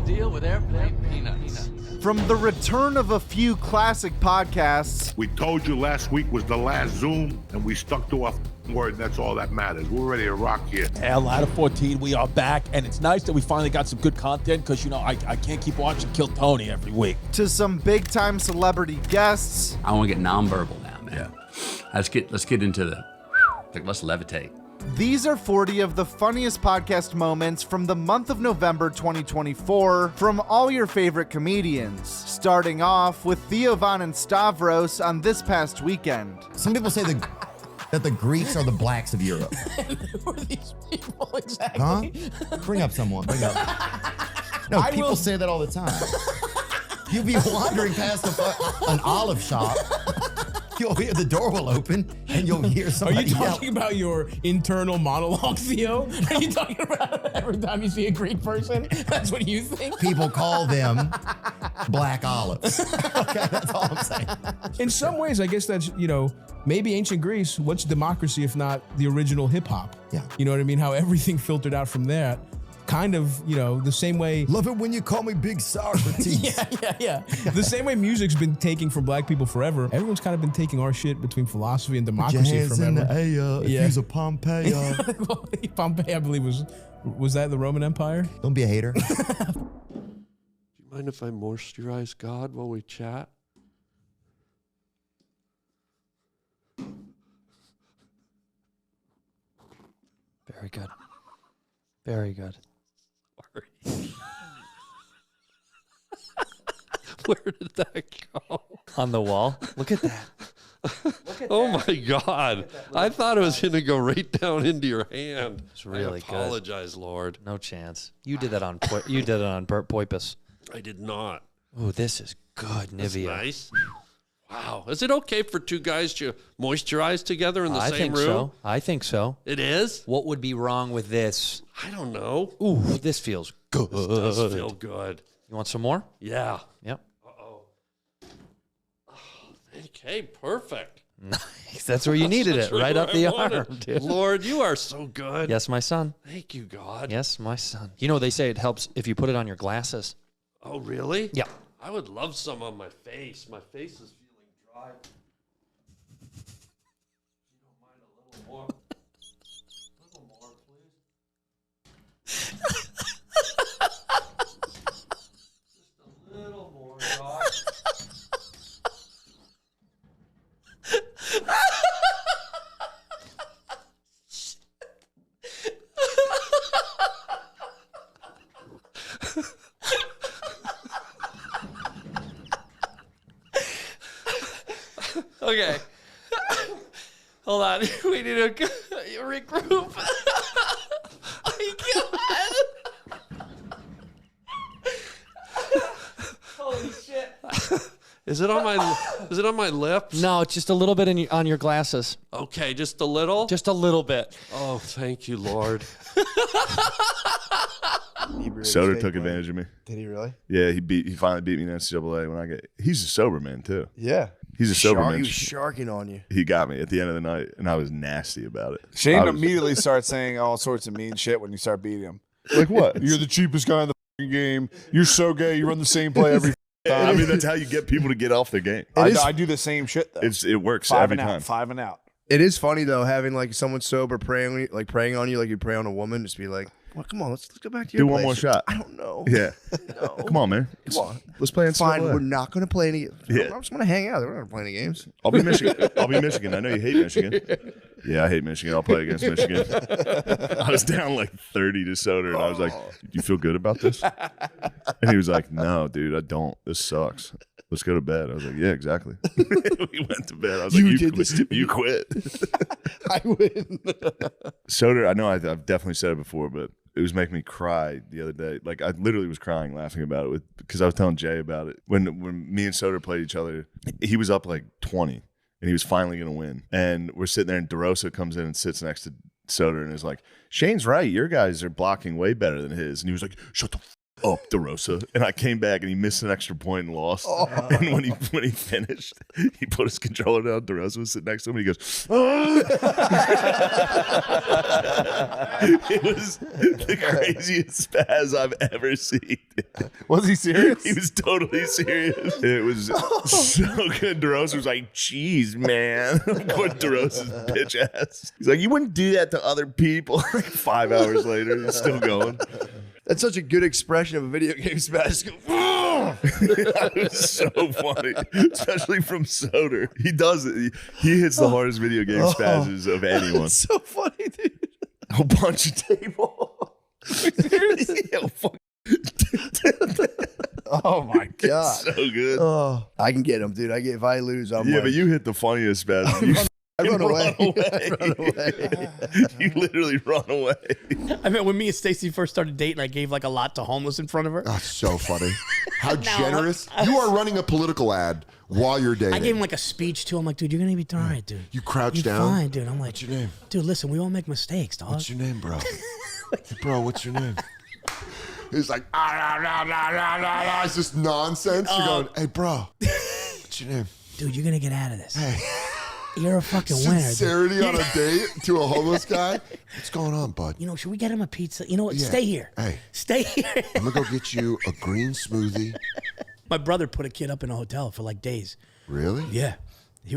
deal with airplane peanuts. From the return of a few classic podcasts. We told you last week was the last Zoom, and we stuck to our word, and that's all that matters. We're ready to rock here. Hell, out of 14, we are back, and it's nice that we finally got some good content because, you know, I can't keep watching Kill Tony every week. To some big-time celebrity guests. I want to get nonverbal now, man. Yeah. Let's get into let's levitate. These are 40 of the funniest podcast moments from the month of November 2024 from all your favorite comedians. Starting off with Theo Von and Stavros on This Past Weekend. Some people say that the Greeks are the blacks of Europe. Who are these people exactly? Huh? Bring up someone. Bring up. No, people say that all the time. You'll be wandering past an olive shop. The door will open and you'll hear somebody Are you talking about your internal monologue, Theo? Are you talking about every time you see a Greek person? That's what you think? People call them black olives. Okay, that's all I'm saying. In some ways, I guess that's, maybe ancient Greece, what's democracy if not the original hip hop? Yeah. You know what I mean? How everything filtered out from there. Kind of, the same way. Love it when you call me Big Socrates. Yeah. The same way music's been taking from black people forever. Everyone's kind of been taking our shit between philosophy and democracy forever. If he's a Pompeii. Pompeii, I believe, was that the Roman Empire? Don't be a hater. Do you mind if I moisturize God while we chat? Very good. Very good. Where did that go? On the wall. Look at that. Oh my God. I thought it was going to go right down into your hand. It's really I apologize, Lord. No chance. You did that on purpose. I did not. Oh, this is good, Nivea. That's nice. Wow. Is it okay for two guys to moisturize together in the same room? I think so. It is? What would be wrong with this? I don't know. Ooh, this feels good. This does feel good. You want some more? Yeah. Yep. Oh, okay, perfect. Nice. That's where you needed it, right up the arm, dude. Lord, you are so good. Yes, my son. Thank you, God. Yes, my son. They say it helps if you put it on your glasses. Oh, really? Yeah. I would love some on my face. My face is feeling dry. You don't mind a little more? A little more, please. Just a little more, God. Okay. Hold on. We need to regroup. Holy shit. Is it on my lips? No, it's just a little bit on your glasses. Okay, just a little? Just a little bit. Oh, thank you, Lord. Soder took advantage of me. Did he really? Yeah, he finally beat me in NCAA he's a sober man too. Yeah. He's a sober man. He was sharking on you. He got me at the end of the night, and I was nasty about it. Shane immediately starts saying all sorts of mean shit when you start beating him. Like what? You're the cheapest guy in the game. You're so gay. You run the same play every time. I mean, that's how you get people to get off their game. I do the same shit though. It works Five every and time. Out, 5 and out. It is funny though, having like someone sober praying on you like you pray on a woman. Just be like, well, come on, let's go back to your Do one more shot. I don't know. Yeah. No. Come on, man. Let's play in Fine, NCAA. we're not going to play any. Yeah. I'm just going to hang out. We're not going to play any games. I'll be Michigan. I know you hate Michigan. Yeah, I hate Michigan. I'll play against Michigan. I was down like 30 to Soder, and I was like, "Do you feel good about this?" And he was like, "No, dude, I don't. This sucks. Let's go to bed." I was like, "Yeah, exactly." We went to bed. I was like, "You quit." I win. Soder, I know I've definitely said it before, but it was making me cry the other day. Like I literally was crying laughing about it because I was telling Jay about it. When me and Soder played each other, he was up like 20 and he was finally going to win. And we're sitting there and DeRosa comes in and sits next to Soder and is like, "Shane's right. Your guys are blocking way better than his." And he was like, "Shut the up DeRosa, and I came back and he missed an extra point and lost. And when he finished, he put his controller down. DeRosa was sitting next to him, and he goes, it was the craziest spaz I've ever seen. Was he serious? He was totally serious. It was so good. DeRosa was like, "Jeez, man." What DeRosa's bitch ass. He's like, "You wouldn't do that to other people." Like 5 hours later, he's still going. That's such a good expression of a video game smash. It was so funny, especially from Soder. He does it. He hits the hardest video game spazzes of anyone. That's so funny, dude. A bunch of table. Oh my god, so good. Oh, I can get him, dude. If I lose, I'm Yeah, like, but you hit the funniest spaz. I run away. Run away. You literally run away. I mean, when me and Stacy first started dating, I gave like a lot to homeless in front of her. Oh, so funny. How generous. You are running a political ad while you're dating. I gave him like a speech too. I'm like, dude, you're gonna be all right, dude. You crouch You're down. fine, dude. I'm like, what's your name? Dude, listen, we all make mistakes, dog. What's your name, bro? Hey, bro, what's your name? He's like, it's just nonsense. You're going, hey, bro, what's your name? Dude, you're gonna get out of this. Hey. You're a fucking winner. Sincerity on a date to a homeless guy? What's going on, bud? You know, should we get him a pizza? You know what? Yeah. Stay here. Hey. Stay here. I'm going to go get you a green smoothie. My brother put a kid up in a hotel for like days. Really? Yeah.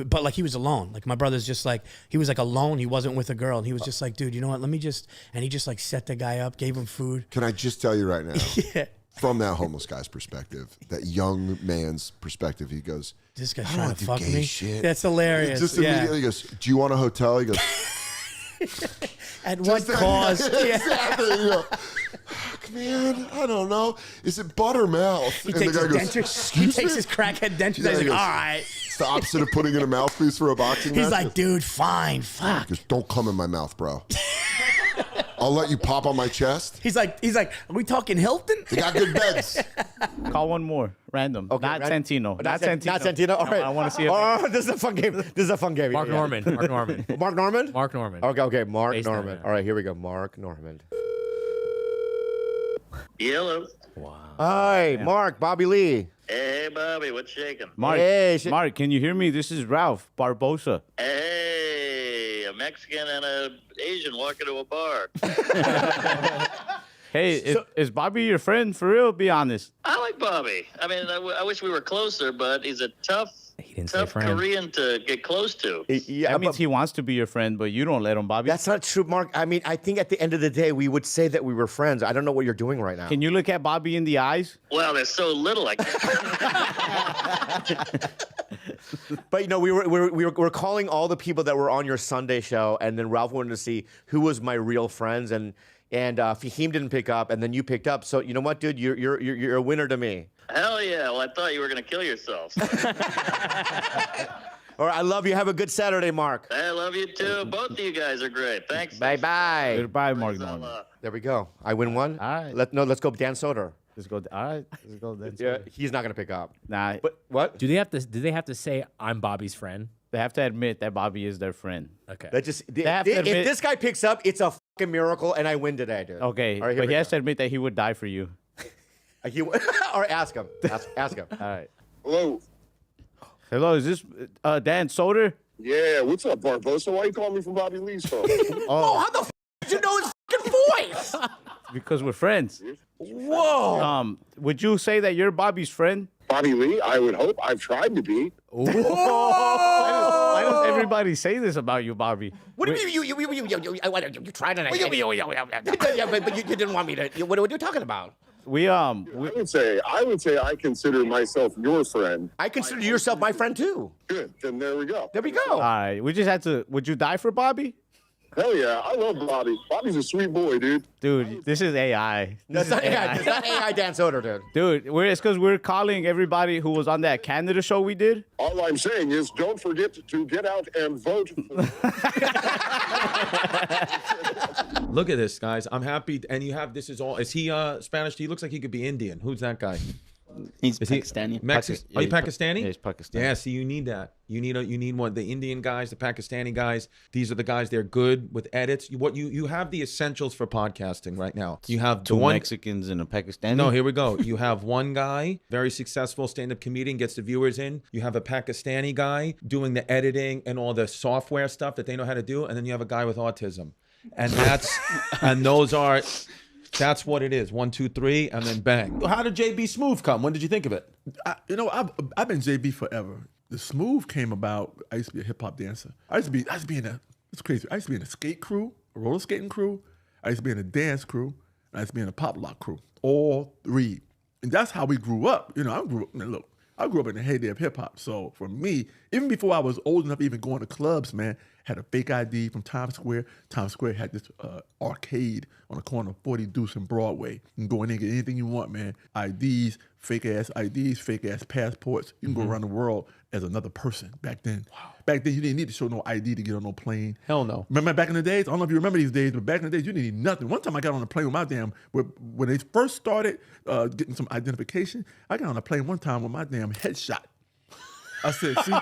But like he was alone. Like my brother's just like, he was like alone. He wasn't with a girl. And he was just like, dude, you know what? Let me just, and he just like set the guy up, gave him food. Can I just tell you right now? Yeah. From that homeless guy's perspective, that young man's perspective, he goes, This guy's I don't trying wanna to do fuck gay me. shit. That's hilarious. Just yeah. immediately goes, do you want a hotel? He goes, At what cause? Exactly. You go, man, I don't know. Is it butt or mouth? He takes his dentures. He takes his crackhead dentures. Yeah, He's he like, goes, all right. It's the opposite of putting in a mouthpiece for a boxing match. He's like, dude, fine, fuck. He goes, don't come in my mouth, bro. I'll let you pop on my chest. He's like, are we talking Hilton? They got good beds. Call one more, random. Okay, not Santino. Not Santino. Not Santino. All right. I want to see it. Oh, this is a fun game. This is a fun game. Mark Norman. Mark Norman. Mark Norman? Mark Norman. Okay. Mark Based Norman. on, All right, here we go. Mark Norman. Hello. Hi, Mark. Bobby Lee. Hey, Bobby, what's shaking? Mark, Hey, Mark, can you hear me? This is Ralph Barbosa. Hey, a Mexican and an Asian walking to a bar. Hey, is Bobby your friend? For real? Be honest. I like Bobby. I mean, I wish we were closer, but he's a tough Korean to get close to. Yeah, that means he wants to be your friend, but you don't let him, Bobby. That's not true, Mark. I mean, I think at the end of the day, we would say that we were friends. I don't know what you're doing right now. Can you look at Bobby in the eyes? Well, there's so little I can't. But you know, we were calling all the people that were on your Sunday show, and then Ralph wanted to see who was my real friends, and Fahim didn't pick up, and then you picked up. So you know what, dude, you're a winner to me. Hell yeah! Well, I thought you were gonna kill yourselves. All right, I love you. Have a good Saturday, Mark. I love you too. Both of you guys are great. Thanks. Bye. Goodbye, Mark Norman. There we go. I win one. All right. Let's go Dan Soder. Let's go. All right. Let's go. Dan Yeah, Soder. he's not gonna pick up. Nah. But what? Do they have to say I'm Bobby's friend? They have to admit that Bobby is their friend. Okay. That just have to if admit- this guy picks up, it's a fucking miracle, and I win today, dude. Okay, All right, here but we he has go. to admit that he would die for you. Or ask him. Ask him. All right. Hello. Hello, is this Dan Soder? Yeah, what's up, Barbosa? Why you calling me from Bobby Lee's phone? Oh, how the f did you know his fucking voice? Because we're friends. Whoa. Would you say that you're Bobby's friend? Bobby Lee? I would hope. I've tried to be. Why does everybody say this about you, Bobby? What do you tried to? Yeah, but you didn't want me to. What are you talking about? I would say I consider myself your friend. I consider yourself my friend too. Good. Then there we go. There we go. All right, we just had to. Would you die for Bobby? Hell yeah, I love Bobby. Bobby's a sweet boy, dude. Dude, this is AI. That's not AI. It's not AI Dan Soder, dude. Dude, it's because we're calling everybody who was on that Canada show we did. All I'm saying is don't forget to get out and vote. Look at this, guys. I'm happy. And you have, this is all, is he Spanish? He looks like he could be Indian. Who's that guy? He's Is he Pakistani. Are you Pakistani? Yeah, he's Pakistani. Yeah, see, you need that. You need one. The Indian guys, the Pakistani guys. These are the guys. They're good with edits. You have the essentials for podcasting right now. You have Two Mexicans and a Pakistani. No, here we go. You have one guy, very successful stand-up comedian, gets the viewers in. You have a Pakistani guy doing the editing and all the software stuff that they know how to do, and then you have a guy with autism, and that's what it is. 1, 2, 3, and then bang. How did JB Smooth come? When did you think of it? I've been JB forever. The Smooth came about. I used to be a hip hop dancer. It's crazy. I used to be in a skate crew, a roller skating crew. I used to be in a dance crew. I used to be in a pop lock crew. All three, and that's how we grew up. I grew up in the heyday of hip hop. So for me, even before I was old enough to even going to clubs, man, had a fake ID from Times Square. Times Square had this arcade on the corner of 40 Deuce and Broadway. You can go in there and get anything you want, man. IDs, fake-ass IDs, fake-ass passports. You can go around the world as another person back then. Wow. Back then, you didn't need to show no ID to get on no plane. Hell no. Remember back in the days? I don't know if you remember these days, but back in the days, you didn't need nothing. One time I got on a plane with my when they first started getting some identification, I got on a plane one time with my damn headshot. I said, see,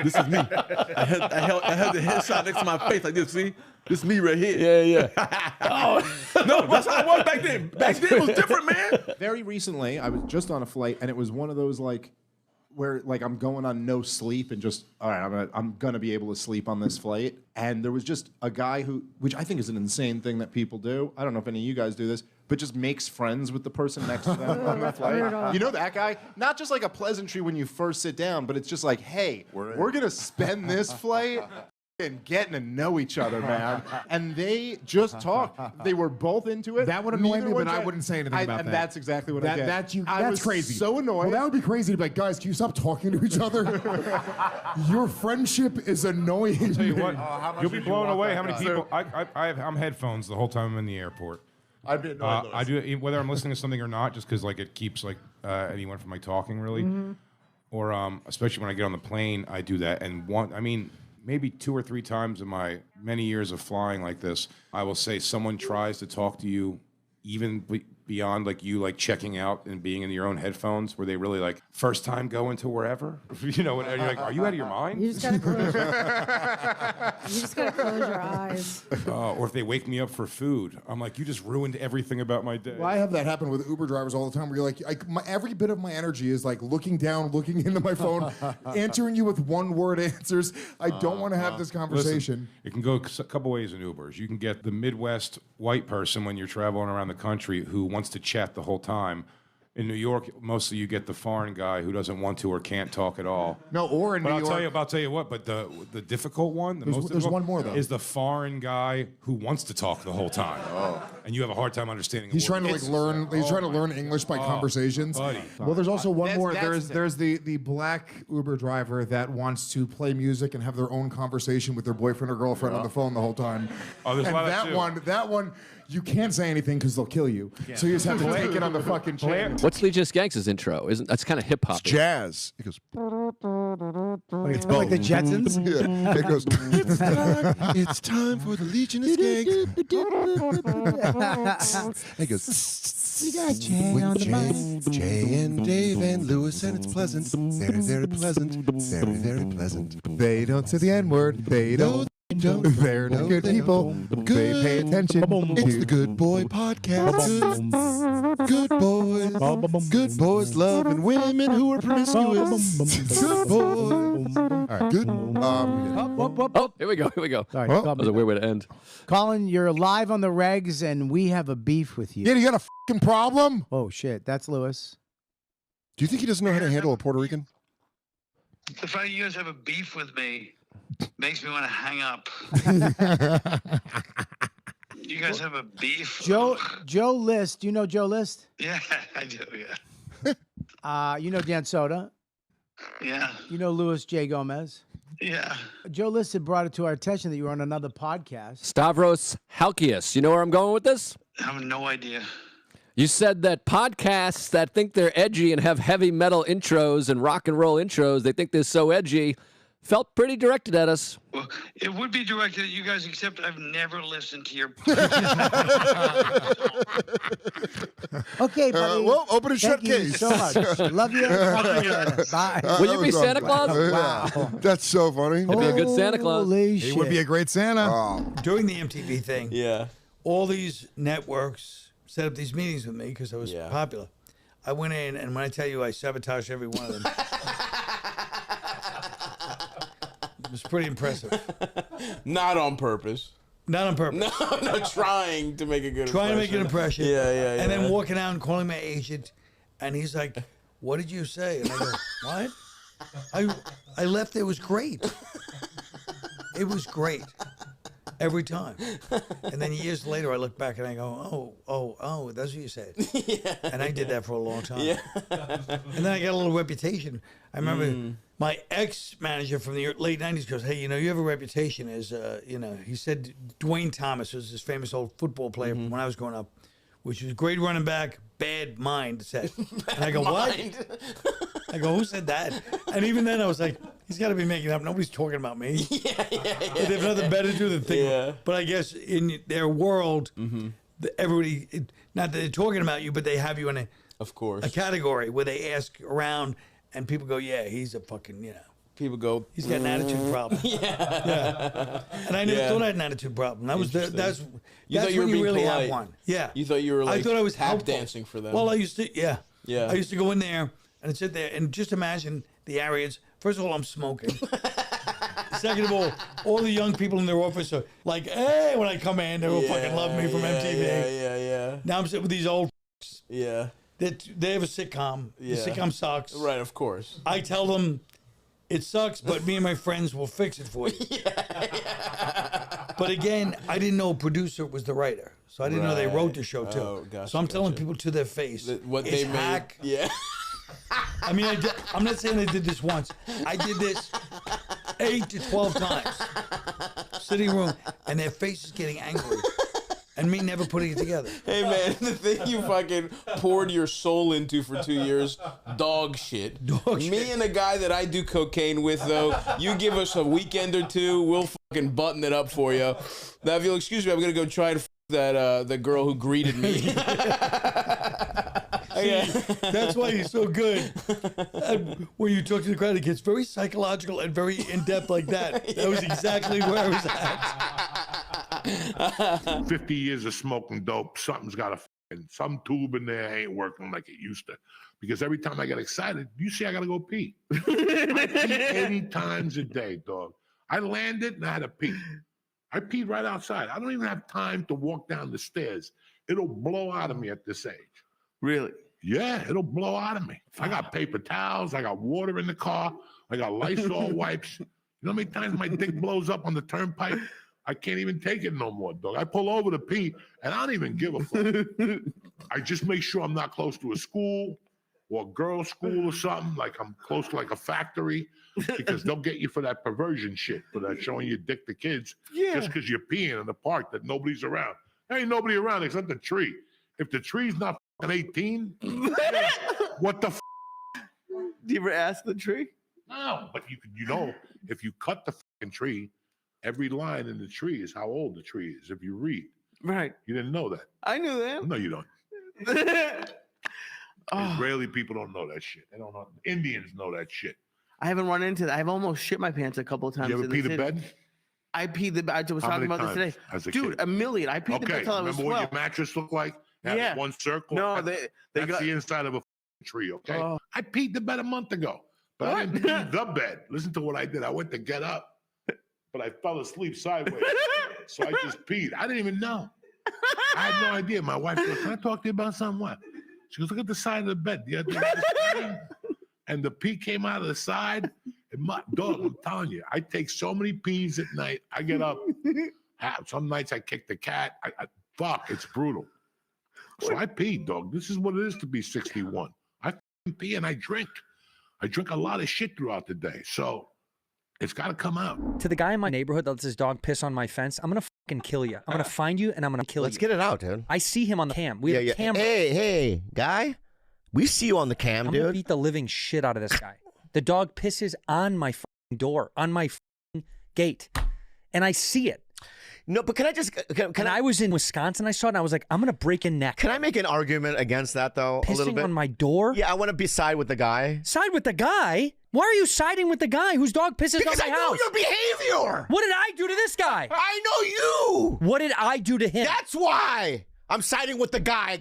this is me. I had the headshot next to my face like this, see? This is me right here. Yeah. No, that's how it was back then. Back then it was different, man. Very recently, I was just on a flight, and it was one of those, where I'm going on no sleep and just, all right, I'm gonna be able to sleep on this flight. And there was just a guy which I think is an insane thing that people do. I don't know if any of you guys do this, but just makes friends with the person next to them on the flight. You know that guy? Not just like a pleasantry when you first sit down, but it's just like, hey, we're gonna spend this flight and getting to know each other, man. And they just talk. They were both into it. That would annoy me, but I wouldn't say anything about that. And that's exactly what I get. That's crazy. So annoyed. Well, that would be crazy to be like, guys, can you stop talking to each other? Your friendship is annoying. I'll tell you what, you'll be blown away how many people. I'm headphones the whole time I'm in the airport. I've been. I do whether I'm listening to something or not, just because it keeps anyone from talking really, or especially when I get on the plane, I do that. And maybe 2 or 3 times in my many years of flying like this, I will say someone tries to talk to you even beyond you checking out and being in your own headphones, where they really first time going to wherever, and you're like, are you out of your mind? You just gotta close your eyes. Or if they wake me up for food, I'm like, you just ruined everything about my day. Well, I have that happen with Uber drivers all the time, where you're like, every bit of my energy is looking down, looking into my phone, answering you with one-word answers. I don't want to have this conversation. Listen, it can go a couple ways in Ubers. You can get the Midwest white person when you're traveling around the country who wants to chat the whole time. In New York, mostly you get the foreign guy who doesn't want to or can't talk at all. No, or in New York. I'll tell you what. But the difficult one, there's one more though, is the foreign guy who wants to talk the whole time, and you have a hard time understanding. He's trying to learn. He's trying to learn English by conversations. Buddy. Well, there's also one more. There's the black Uber driver that wants to play music and have their own conversation with their boyfriend or girlfriend on the phone the whole time. Oh, there's and a lot of that one. You can't say anything because they'll kill you. So you just have to take it on the fucking chin. What's Legion Skanks' intro? That's kind of hip hop. It's jazz. It goes. It's like the Jetsons. Yeah. It goes. It's time for the Legion of Skanks. It goes. We got Jay on the mic. Jay and Dave and Lewis, and it's pleasant. Very, very pleasant. Very, very pleasant. They don't say the N-word. They don't. They're not good people. They pay attention. It's the Good Boy Podcast. Good boys. Good boys loving women who are promiscuous. Good boys. All right. Good. Here we go. All right, That was a weird way to end. Colin, you're live on the Regz, and we have a beef with you. Yeah, you got a fucking problem? Oh, shit. That's Lewis. Do you think he doesn't know how to handle a Puerto Rican? The fact you guys have a beef with me makes me want to hang up. You guys have a beef? Joe List. You know Joe List? Yeah, I do, yeah. You know Dan Soda? Yeah. You know Louis J. Gomez? Yeah. Joe List had brought it to our attention that you were on another podcast. Stavros Halkias. You know where I'm going with this? I have no idea. You said that podcasts that think they're edgy and have heavy metal intros and rock and roll intros, they think they're so edgy felt pretty directed at us. Well, it would be directed at you guys, except I've never listened to your. Okay, buddy. Well, open and shut Thank you case. so much. Love you. Talk to you later. Bye. Will you be Santa Claus? Wow. That's so funny. You'd be a good Santa Claus. Holy He would shit. be a great Santa. During the MTV thing, Yeah. all these networks set up these meetings with me because I was popular. I went in, and when I tell you I sabotaged every one of them, it was pretty impressive. Not on purpose. Not on purpose. No, trying to make a good Trying to make an impression. Yeah. And then walking out and calling my agent, and he's like, "What did you say?" And I go, "What? I left. It was great. It was great every time." And then years later, I look back and I go, "Oh, that's what you said." And I did that for a long time. Yeah. And then I got a little reputation. I remember my ex-manager from the late 90s goes, "Hey, you have a reputation as, he said Dwayne Thomas was this famous old football player when I was growing up, which was great running back, bad mindset." And I go, "What?" I go, "Who said that?" And even then I was like, he's got to be making it up. Nobody's talking about me. They have nothing better to do than think about it. But I guess in their world, everybody, not that they're talking about you, but they have you in a category where they ask around and people go, "Yeah, he's a fucking, People go, he's got an attitude problem." Yeah. And I never thought I had an attitude problem. That was that's You thought you were when you being really polite. have one. Yeah. You thought you were like I thought I was tap helpful. dancing for them. Well, I used to, yeah. Yeah. I used to go in there and sit there and just imagine the areas. First of all, I'm smoking. Second of all the young people in their office are like, "Hey," when I come in, they will fucking love me from MTV. Yeah. Now I'm sitting with these old. Yeah. They have a sitcom. Yeah. The sitcom sucks. Right, of course. I tell them it sucks, but me and my friends will fix it for you. But again, I didn't know a producer was the writer. So I didn't know they wrote the show too. Oh, gotcha, so I'm telling people to their face. What it's they made. hack. Yeah. I mean, I'm not saying I did this once. I did this 8 to 12 times. Sitting room, and their face is getting angry. And me never putting it together. Hey man, the thing you fucking poured your soul into for 2 years, dog shit. Me and a guy that I do cocaine with, though, you give us a weekend or two, we'll fucking button it up for you. Now, if you'll excuse me, I'm gonna go try and that the girl who greeted me. That's why he's so good. And when you talk to the crowd, it gets very psychological and very in-depth like that. That was exactly where I was at. 50 years of smoking dope, something's got to some tube in there ain't working like it used to. Because every time I get excited, you see I got to go pee. I pee 80 times a day, dog. I landed and I had to pee. I peed right outside. I don't even have time to walk down the stairs. It'll blow out of me at this age. Really? Yeah, it'll blow out of me. I got paper towels. I got water in the car. I got Lysol wipes. You know how many times my dick blows up on the turnpike? I can't even take it no more, dog. I pull over to pee, and I don't even give a fuck. I just make sure I'm not close to a school or a girls' school or something. Like I'm close to like a factory, because they'll get you for that perversion shit, for that showing your dick to kids just because you're peeing in the park that nobody's around. There ain't nobody around except the tree. If the tree's not 18, what the? Do you ever ask the tree? No, but you know, if you cut the fucking tree, every line in the tree is how old the tree is. If you read, right? You didn't know that. I knew that. No, you don't. Israeli people don't know that shit. They don't know. Indians know that shit. I haven't run into that. I've almost shit my pants a couple of times. You ever in pee the the city. bed? I peed the bed. I was How talking many about this times today. as a Dude, kid? a million. I peed the bed till I was remember 12. what your mattress looked like? Had Yeah. one circle. No, That's they got the inside of a tree. Okay. Oh. I peed the bed a month ago, but I didn't pee the bed. Listen to what I did. I went to get up, but I fell asleep sideways, so I just peed. I didn't even know. I had no idea. My wife goes, "Can I talk to you about something?" What? She goes, "Look at the side of the bed. The other and the pee came out of the side. And my dog, I'm telling you, I take so many pees at night. I get up. Some nights I kick the cat. Fuck, it's brutal. So I pee, dog. This is what it is to be 61. I pee and I drink. I drink a lot of shit throughout the day. So it's got to come out. To the guy in my neighborhood that lets his dog piss on my fence, I'm going to fucking kill you. I'm going to find you and I'm going to kill you. Let's get it out, dude. I see him on the cam. We have a camera. Hey, guy. We see you on the cam, I'm dude. going to beat the living shit out of this guy. The dog pisses on my door, on my gate, and I see it. No, but can I just can I was in Wisconsin, I saw it, and I was like, I'm gonna break a neck. Can I make an argument against that though? Pissing a little bit on my door? Yeah, I want to be side with the guy. Side with the guy? Why are you siding with the guy whose dog pisses Because on my I know house? your behavior. What did I do to this guy? I know you. What did I do to him? That's why I'm siding with the guy.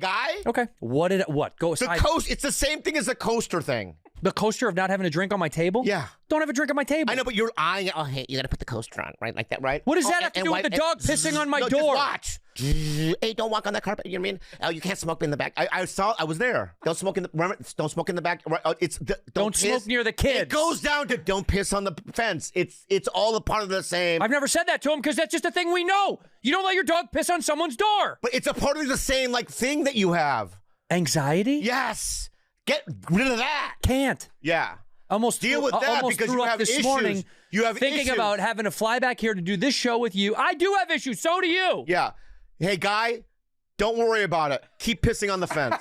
Okay. What? Go side. It's the same thing as the coaster thing. The coaster of not having a drink on my table? Yeah. Don't have a drink on my table. I know, but you're eyeing. Oh, hey, you got to put the coaster on, right? Like that, right? What does that have to do with the dog pissing on my door? Just watch. Hey, don't walk on the carpet. You know what I mean? Oh, you can't smoke in the back. I was there. Don't smoke in the. Remember, don't smoke in the back. Right? Don't smoke near the kids. It goes down to don't piss on the fence. It's all a part of the same. I've never said that to him because that's just a thing we know. You don't let your dog piss on someone's door. But it's a part of the same thing that you have. Anxiety? Yes. Get rid of that. Can't. Yeah. Almost deal with that because you have this issues. Morning you have thinking issues. about having to fly back here to do this show with you. I do have issues. So do you. Yeah. Hey, guy, don't worry about it. Keep pissing on the fence.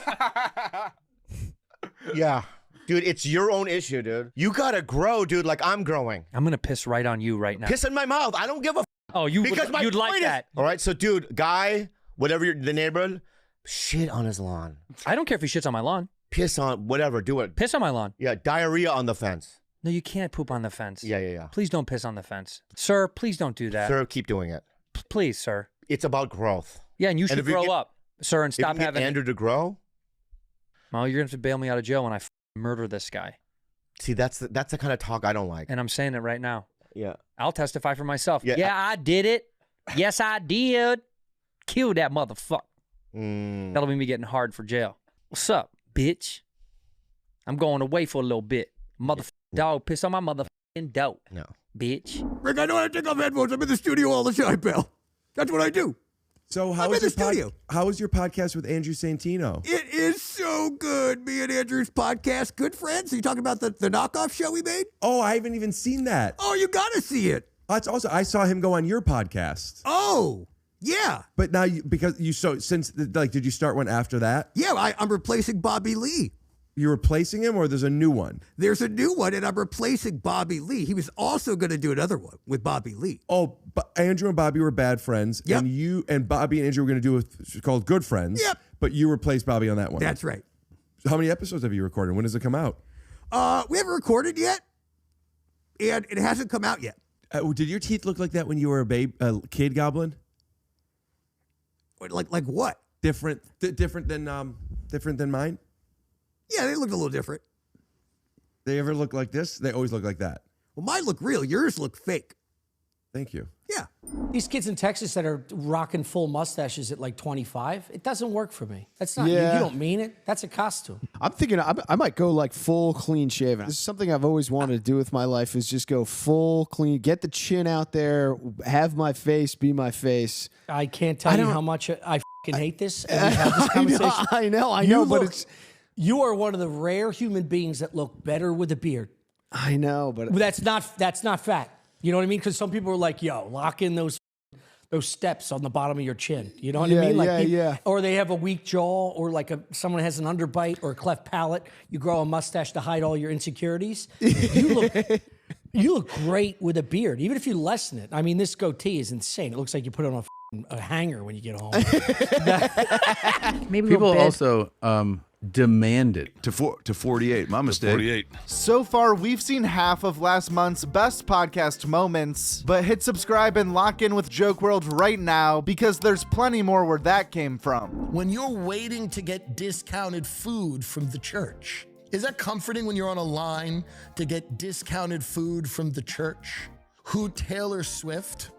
Yeah. Dude, it's your own issue, dude. You gotta grow, dude, like I'm growing. I'm gonna piss right on you right now. Piss in my mouth. I don't give a Oh, you'd like that. All right, so dude, guy, whatever the neighborhood, shit on his lawn. I don't care if he shits on my lawn. Piss on whatever, do it. Piss on my lawn. Yeah, diarrhea on the fence. No, you can't poop on the fence. Yeah. Please don't piss on the fence. Sir, please don't do that. Sir, keep doing it. Please, sir. It's about growth. Yeah, and you should grow up, sir, and stop having Andrew to grow. Well, you're gonna have to bail me out of jail when I murder this guy. See, that's the kind of talk I don't like. And I'm saying it right now. Yeah. I'll testify for myself. Yeah, I did it. Yes, I did. Kill that motherfucker. That'll be me getting hard for jail. What's up, bitch? I'm going away for a little bit. Motherfucking dog piss on my motherfucking dope. No. Bitch. Rick, I know how to take off headphones. I'm in the studio all the time, pal. That's what I do. So I'm in the studio. How was your podcast with Andrew Santino? It is so good. Me and Andrew's podcast, good friends. Are you talking about the knockoff show we made? Oh, I haven't even seen that. Oh, you gotta see it. That's also I saw him go on your podcast. Oh, yeah. But now did you start one after that? Yeah, I'm replacing Bobby Lee. You're replacing him, or there's a new one? There's a new one, and I'm replacing Bobby Lee. He was also going to do another one with Bobby Lee. Oh, but Andrew and Bobby were bad friends, Yep. and you and Bobby and Andrew were going to do it's called Good Friends. Yep. But you replaced Bobby on that one. That's right. How many episodes have you recorded? When does it come out? We haven't recorded yet, and it hasn't come out yet. Did your teeth look like that when you were a kid goblin? Like what? Different than mine. Yeah, they look a little different. They ever look like this? They always look like that. Well, mine look real. Yours look fake. Thank you. Yeah. These kids in Texas that are rocking full mustaches at like 25, it doesn't work for me. That's not, Yeah. you don't mean it. That's a costume. I'm thinking I might go like full clean shaven. This is something I've always wanted to do with my life is just go full clean, get the chin out there, have my face be my face. I can't tell you how much I fucking hate this. And we have this conversation. I know, but it's... You are one of the rare human beings that look better with a beard. I know, but... That's not fat. You know what I mean? Because some people are like, yo, lock in those steps on the bottom of your chin. You know what I mean? Like yeah. Or they have a weak jaw, or like someone has an underbite or a cleft palate. You grow a mustache to hide all your insecurities. You look great with a beard, even if you lessen it. I mean, this goatee is insane. It looks like you put it on a hanger when you get home. Maybe people also demand it to 48. My mistake. 48. So far, we've seen half of last month's best podcast moments, but hit subscribe and lock in with Joke World right now because there's plenty more where that came from. When you're waiting to get discounted food from the church, is that comforting when you're on a line to get discounted food from the church? Who Taylor Swift,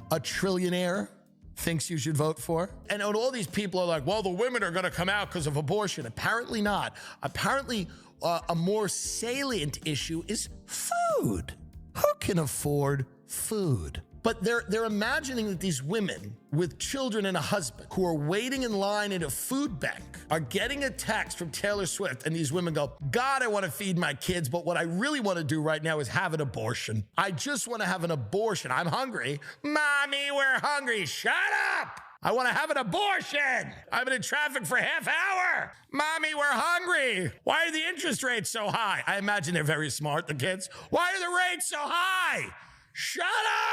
a trillionaire, thinks you should vote for? And all these people are like, well, the women are going to come out because of abortion. Apparently not. Apparently, a more salient issue is food. Who can afford food? But they're imagining that these women with children and a husband who are waiting in line at a food bank are getting a text from Taylor Swift, and these women go, God, I want to feed my kids, but what I really want to do right now is have an abortion. I just want to have an abortion. I'm hungry. Mommy, we're hungry. Shut up. I want to have an abortion. I've been in traffic for half hour. Mommy, we're hungry. Why are the interest rates so high? I imagine they're very smart, the kids. Why are the rates so high? Shut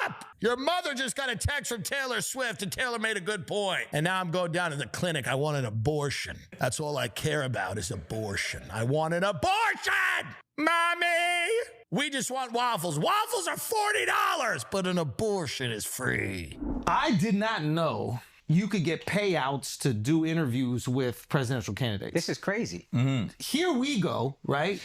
up! Your mother just got a text from Taylor Swift, and Taylor made a good point. And now I'm going down to the clinic. I want an abortion. That's all I care about is abortion. I want an abortion! Mommy! We just want waffles. Waffles are $40, but an abortion is free. I did not know you could get payouts to do interviews with presidential candidates. This is crazy. Here we go, right?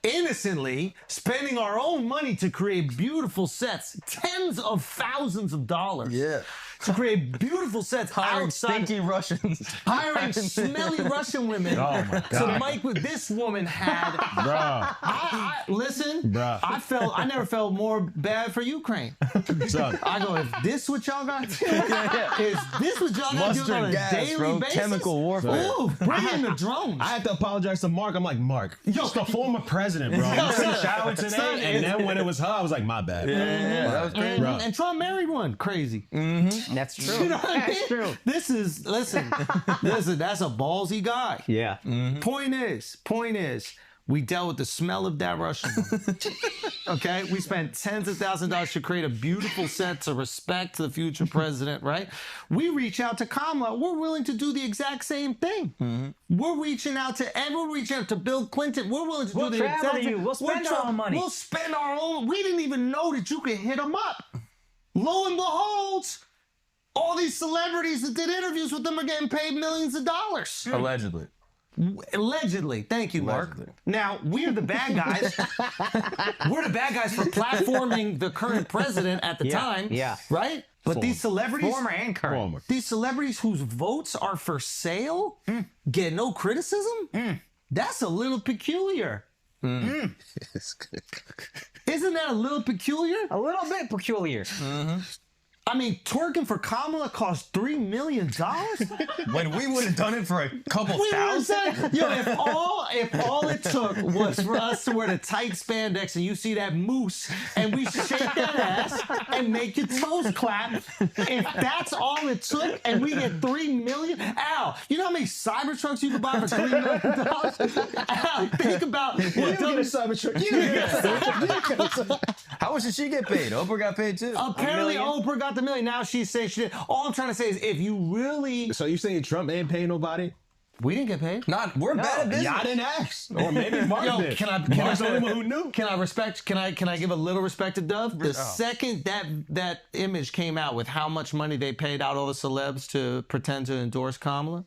Innocently spending our own money to create beautiful sets, tens of thousands of dollars. Yeah. To create beautiful sets Hiring outside. stinky Russians. Hiring smelly Russian women. Oh my To God. mic with this woman had. Bruh. Listen, Bruh. I never felt more bad for Ukraine. I go, if this what y'all got to do? Is this what y'all got to do on a daily basis? Chemical warfare. Ooh, bring in the drones. I had to apologize to Mark. I'm like, Mark, you're the former president, bro. You see shower today, and then when it was her, I was like, my bad. Yeah. That was crazy. And Trump married one. Crazy. That's true. You know what I mean? That's true. Listen, that's a ballsy guy. Yeah. Point is, we dealt with the smell of that Russian. Okay? We spent tens of thousands of dollars to create a beautiful set to respect the future president, right? We reach out to Kamala. We're willing to do the exact same thing. We're reaching out to everyone, reaching out to Bill Clinton. We're willing to We'll do the travel exact to you. same. We'll spend our own money. We'll spend our own. We didn't even know that you could hit them up. Lo and behold, all these celebrities that did interviews with them are getting paid millions of dollars. Allegedly. Allegedly. Thank you, Mark. Now, we're the bad guys. We're the bad guys for platforming the current president at the time. Yeah. Right? But these celebrities. Former and current. These celebrities whose votes are for sale get no criticism? That's a little peculiar. Isn't that a little peculiar? A little bit peculiar. I mean, twerking for Kamala cost $3 million. When we would have done it for a couple thousand. Yo, if all it took was for us to wear the tight spandex and you see that moose and we shake that ass and make your toes clap, if that's all it took and we get $3 million, Al, you know how many Cybertrucks you could buy for $3 million? Al, think about what get a Cybertruck. You don't get a Cybertruck. How much did she get paid? Oprah got paid too. Apparently, Oprah got the million. Now she's saying she did. All I'm trying to say is, if you really, So you saying Trump ain't paying nobody? we didn't get paid. We're bad at business. Y'all didn't ask. Or maybe Mark did. Mark's the only one who knew. Can I give a little respect to Dove? The second that image came out with how much money they paid out all the celebs to pretend to endorse Kamala,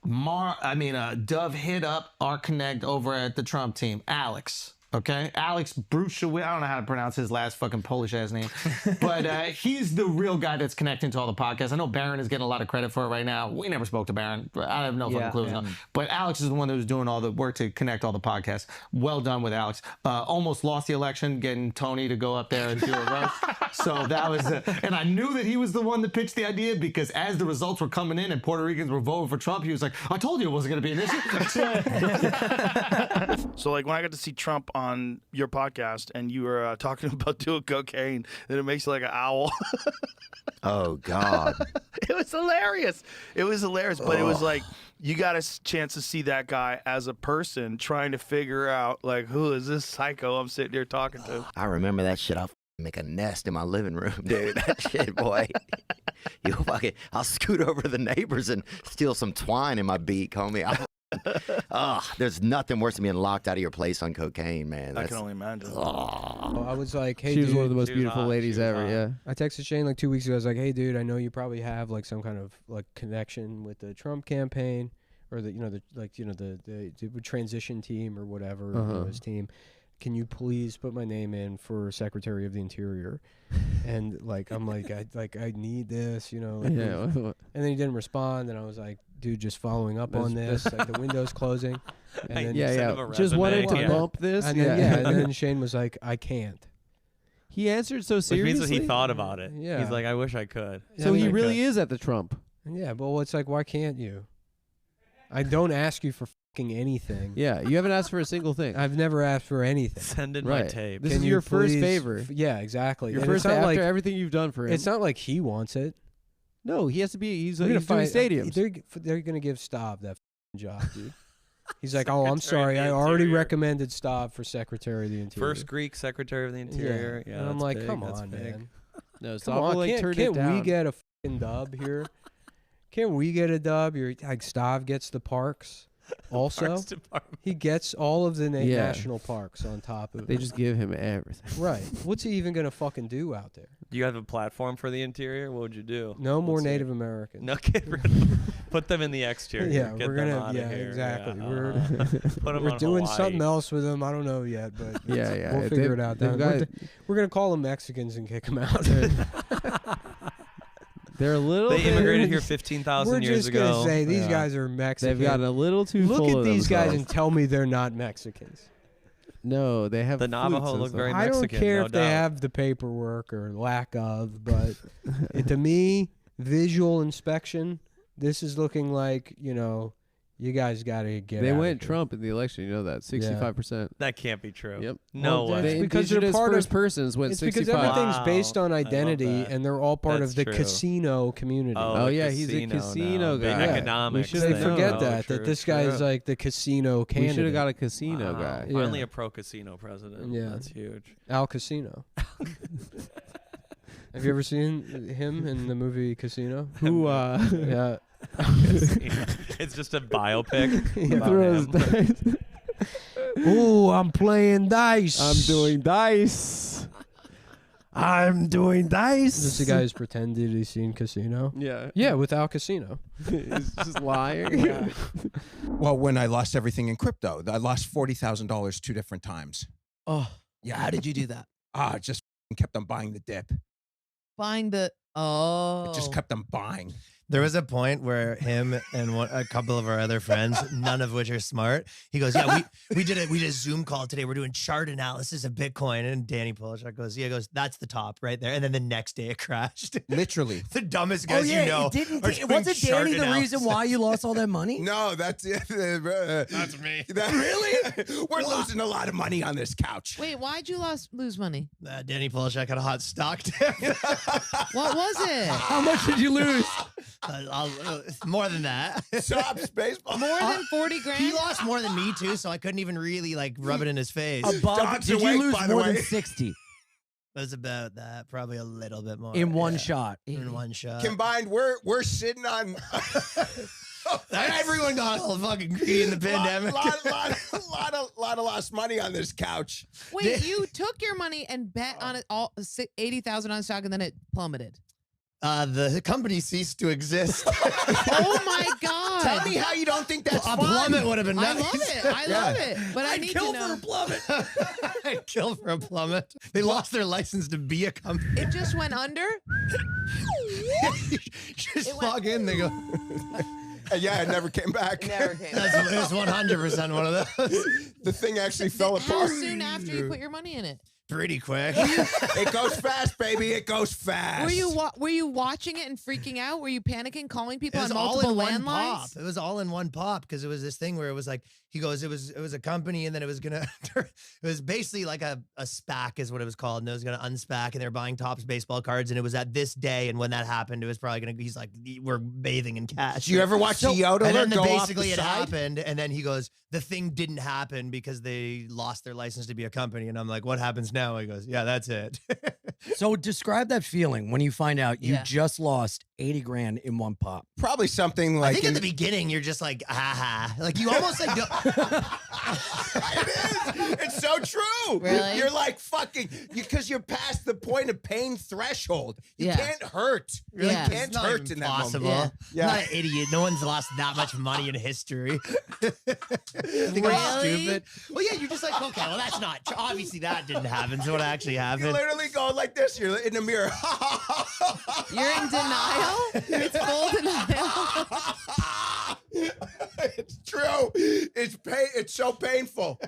Dove hit up our connect over at the Trump team, Alex. Okay, Alex Bruchewitz. I don't know how to pronounce his last fucking Polish ass name, but he's the real guy that's connecting to all the podcasts. I know Barron is getting a lot of credit for it right now. We never spoke to Barron. I have no fucking clue. No. But Alex is the one that was doing all the work to connect all the podcasts. Well done with Alex. Almost lost the election, getting Tony to go up there and do a roast. So that was, and I knew that he was the one that pitched the idea because as the results were coming in and Puerto Ricans were voting for Trump, he was like, "I told you it wasn't going to be an issue." So like when I got to see Trump on your podcast and you were talking about doing cocaine, then it makes you like an owl. Oh God. It was hilarious. It was hilarious, but it was like you got a chance to see that guy as a person trying to figure out like who is this psycho I'm sitting here talking to. I remember that shit. I'll make a nest in my living room, dude. That shit, boy. I'll scoot over to the neighbors and steal some twine in my beak, homie. There's nothing worse than being locked out of your place on cocaine, man. I can only imagine. I was like, hey, she was dude, one of the most beautiful ladies ever. Yeah. I texted Shane like 2 weeks ago. I was like, hey, dude, I know you probably have like some kind of like connection with the Trump campaign or the transition team or whatever his team. Can you please put my name in for Secretary of the Interior? And like, I'm like, I need this, Like, yeah. And then he didn't respond, and I was like, dude, just following up on this. Like the window's closing. And then, just wanted to bump this. And then, and then Shane was like, I can't. He answered so seriously. Which means that he thought about it. Yeah. He's like, I wish I could. So he really is at the Trump. Yeah, but it's like, why can't you? I don't ask you for fucking anything. Yeah, you haven't asked for a single thing. I've never asked for anything. Send in my tape. This is your first favor. Yeah, exactly. Your And first it's not after like, everything you've done for him. It's not like he wants it. No, he has to be. He's We're gonna doing find stadiums. They're gonna give Stav that job, dude. He's like, oh, I'm sorry. I already recommended Stav for Secretary of the Interior. First Greek Secretary of the Interior. Yeah, and I'm that's like, big, come that's on, big. man. No, Come Stav on, will like turn it can't down. we get a fucking dub here? Can't we get a dub? You're like Stav gets the parks. Also, Parks Department. he gets all of the Yeah. national parks on top of it. They just give him everything. Right. What's he even gonna fucking do out there? Do you have a platform for the Interior? What would you do? No more Let's hear Native it. Americans. No, get rid of them. Put them in the exterior. Yeah, Get we're them gonna. out Yeah, of here. exactly. Yeah, We're Put 'em we're on doing Hawaii. something else with them. I don't know yet, but Yeah. we'll figure it out. they've We're gonna call them Mexicans and kick them out. They're a little. They bit- immigrated here 15,000 years ago. We're just gonna say these Yeah. guys are Mexican. They've gotten a little too Look full at of these guys themselves. and tell me they're not Mexicans. No, they have The Navajo flutes and look stuff. very I don't Mexican, care no if they doubt. have the paperwork or lack of, but to me, visual inspection, this is looking like, you guys got to get They out of went here. Trump in the election. You know that 65%. That can't be true. Yep. No Well, way. that's The because they're indigenous part first of persons went It's 65. because everything's Wow. based on I love identity, that. and they're all part of That's the true. casino community. Oh, the yeah, he's a casino casino now. Big guy. economics. We They should've known. forget Oh, that true, this guy is true. like the casino candidate. We should have got a casino Wow. guy. Finally Yeah. a pro-casino president. Yeah. That's huge. Al Casino. Have you ever seen him in the movie Casino? Who? Yeah. It's just a biopic He about throws him. Ooh, I'm playing dice. I'm doing dice. I'm doing dice. This is the guy who's pretended he's seen Casino. Yeah. Yeah, with Al Casino. He's just lying. Well, when I lost everything in crypto, I lost $40,000 2 different times. Oh, Yeah. how did you do that? I just kept on buying the dip. Buying the I just kept on buying. There was a point where him and a couple of our other friends, none of which are smart, he goes, "Yeah, we did a Zoom call today. We're doing chart analysis of Bitcoin." And Danny Polishuk goes, "Yeah," goes, "That's the top right there." And then the next day it crashed. Literally. The dumbest guys you know. It didn't. are It doing wasn't chart Danny the reason analysis. why you lost all that money? No, that's it. That's me. Really? We're losing a lot of money on this couch. Wait, why'd you lose money? Danny Polishuk had a hot stock tip. What was it? How much did you lose? More than that. Sobs baseball. More than 40 grand? He lost more than me too, so I couldn't even really rub it in his face. Above, did you lose more than 60? It was about that, probably a little bit more. In one shot. In one shot. Combined, we're sitting on. Everyone got all fucking greedy in the pandemic. lot of lost money on this couch. Wait, you took your money and bet on it all 80,000 on stock and then it plummeted. The company ceased to exist. Oh my god! Tell me how you don't think that's a fun. plummet would have been I nice. love it. I love it. But I I'd need kill to know. for a plummet. I'd kill for a plummet. They lost their license to be a company. It just went under. Just log in. They go. Yeah, it never came back. Never came It was 100% one of those. The thing actually fell How apart. soon after you put your money in it? Pretty quick. It goes fast, baby. It goes fast. Were you watching it and freaking out? Were you panicking, calling people It was on all multiple in one landlines? pop. It was all in one pop because it was this thing where it was like he goes, it was a company and then it was gonna it was basically like a SPAC is what it was called, and it was gonna unspac and they were buying Topps baseball cards, and it was at this day, and when that happened, it was probably gonna he's like, we're bathing in cash. Do you ever watch the yodeler And then go off the basically it side? happened, and then he goes, the thing didn't happen because they lost their license to be a company, and I'm like, what happens now? He goes, yeah, that's it. So describe that feeling when you find out you just lost 80 grand in one pop. Probably something I like think at the beginning you're just like, ha. Like you almost like it's so true. Really? You're like fucking because you're past the point of pain threshold. You Yeah. can't hurt. You Yeah. can't it's not hurt even in that possible. moment. I'm not an idiot. No one's lost that much money in history. I think I'm Really? stupid. Well, yeah, you're just like, okay, well, that's not true. Obviously, that didn't happen. So what actually You happened? literally go like this. You're in the mirror. You're in denial? It's full denial. It's true. It's pain. It's so painful.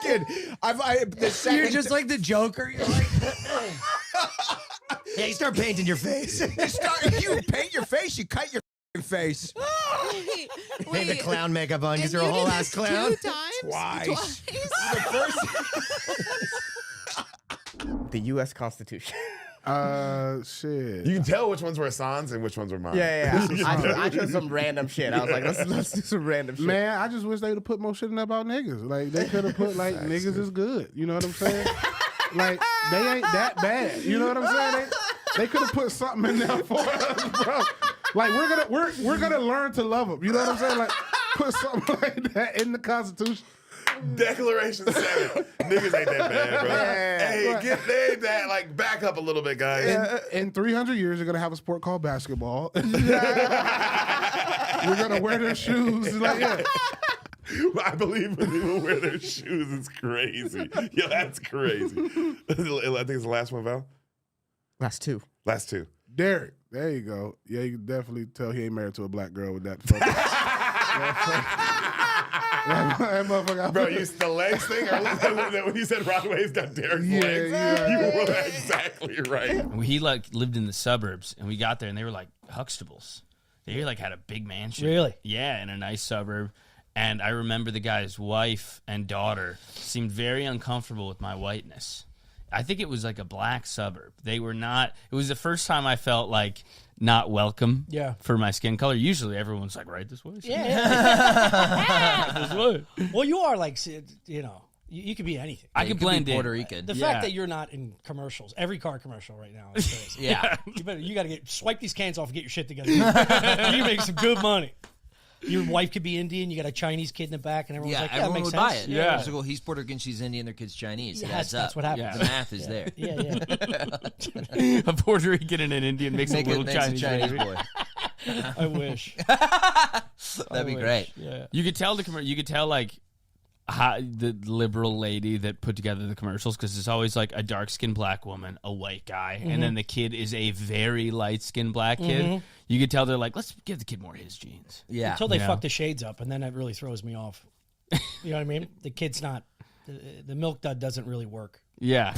The second You're just like the Joker. You're like, Yeah, you start painting your face. you paint your face. You cut your face. Wait, Paint the clown makeup on because and you're a you whole did ass this clown. 2 times? Twice. Twice? The first. the U.S. Constitution. Shit. You can tell which ones were Ehsan's and which ones were mine. Yeah. I chose some random shit. I was like, let's do some random shit. Man, I just wish they'd have put more shit in there about niggas. Like, they could have put, like, niggas is good. You know what I'm saying? Like, they ain't that bad. You know what I'm saying? They could have put something in there for us, bro. Like, we're gonna learn to love them. You know what I'm saying? Like, put something like that in the Constitution. Declaration 7. Niggas ain't that bad, bro. Hey, they ain't that. Like, back up a little bit, guys. In 300 years, you're going to have a sport called basketball. We're going to wear their shoes. Like, yeah. I believe when people wear their shoes, it's crazy. Yo, that's crazy. I think it's the last one, Val. Last two. Last two. Deric. There you go. Yeah, you can definitely tell he ain't married to a black girl with that. That motherfucker. Bro, you the legs thing? When you said Rodway's got Deric's legs, you were exactly right. He like lived in the suburbs, and we got there, and they were like Huxtables. They like had a big mansion. Really? Yeah, in a nice suburb. And I remember the guy's wife and daughter seemed very uncomfortable with my whiteness. I think it was like a black suburb. They were not. It was the first time I felt like not welcome. Yeah. For my skin color. Usually everyone's like, right this way. Yeah. This way. Well, you are like, you know, you could be anything. I could blend in. Puerto Rican. The fact that you're not in commercials, every car commercial right now is crazy. Yeah. You got to swipe these cans off and get your shit together. You make some good money. Your wife could be Indian. You got a Chinese kid in the back, and everyone's like, "Yeah, everyone that makes would sense." buy it. Yeah. So, well, he's Puerto Rican, she's Indian, their kid's Chinese. It adds up. That's what happens. The math is there. Yeah. A Puerto Rican and an Indian makes a little Chinese boy. I wish. That'd be great. Yeah. You could tell you could tell like how the liberal lady that put together the commercials, because it's always like a dark-skinned black woman, a white guy, and then the kid is a very light-skinned black kid. You could tell they're like, let's give the kid more of his genes. Yeah. Until they fuck the shades up, and then that really throws me off. You know what I mean? The kid's not, the milk dud doesn't really work. Yeah.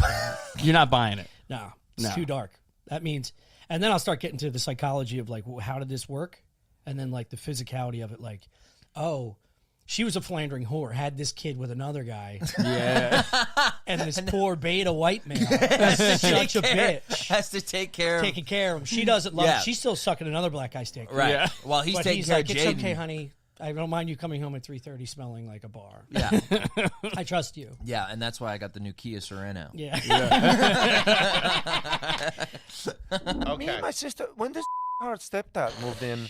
You're not buying it. No, it's too dark. That means, and then I'll start getting to the psychology of like, how did this work? And then like the physicality of it, like, oh, she was a philandering whore, had this kid with another guy. Yeah. And this poor beta white male is such a bitch. Has to take care of Taking care of him. She doesn't love him. She's still sucking another black guy's dick. Right. Yeah. While he's But taking he's care like, of it's Jaden. okay, honey. I don't mind you coming home at 3:30 smelling like a bar. Yeah. I trust you. Yeah, and that's why I got the new Kia Sorento. Yeah. Me and my sister, when this hard stepdad moved in,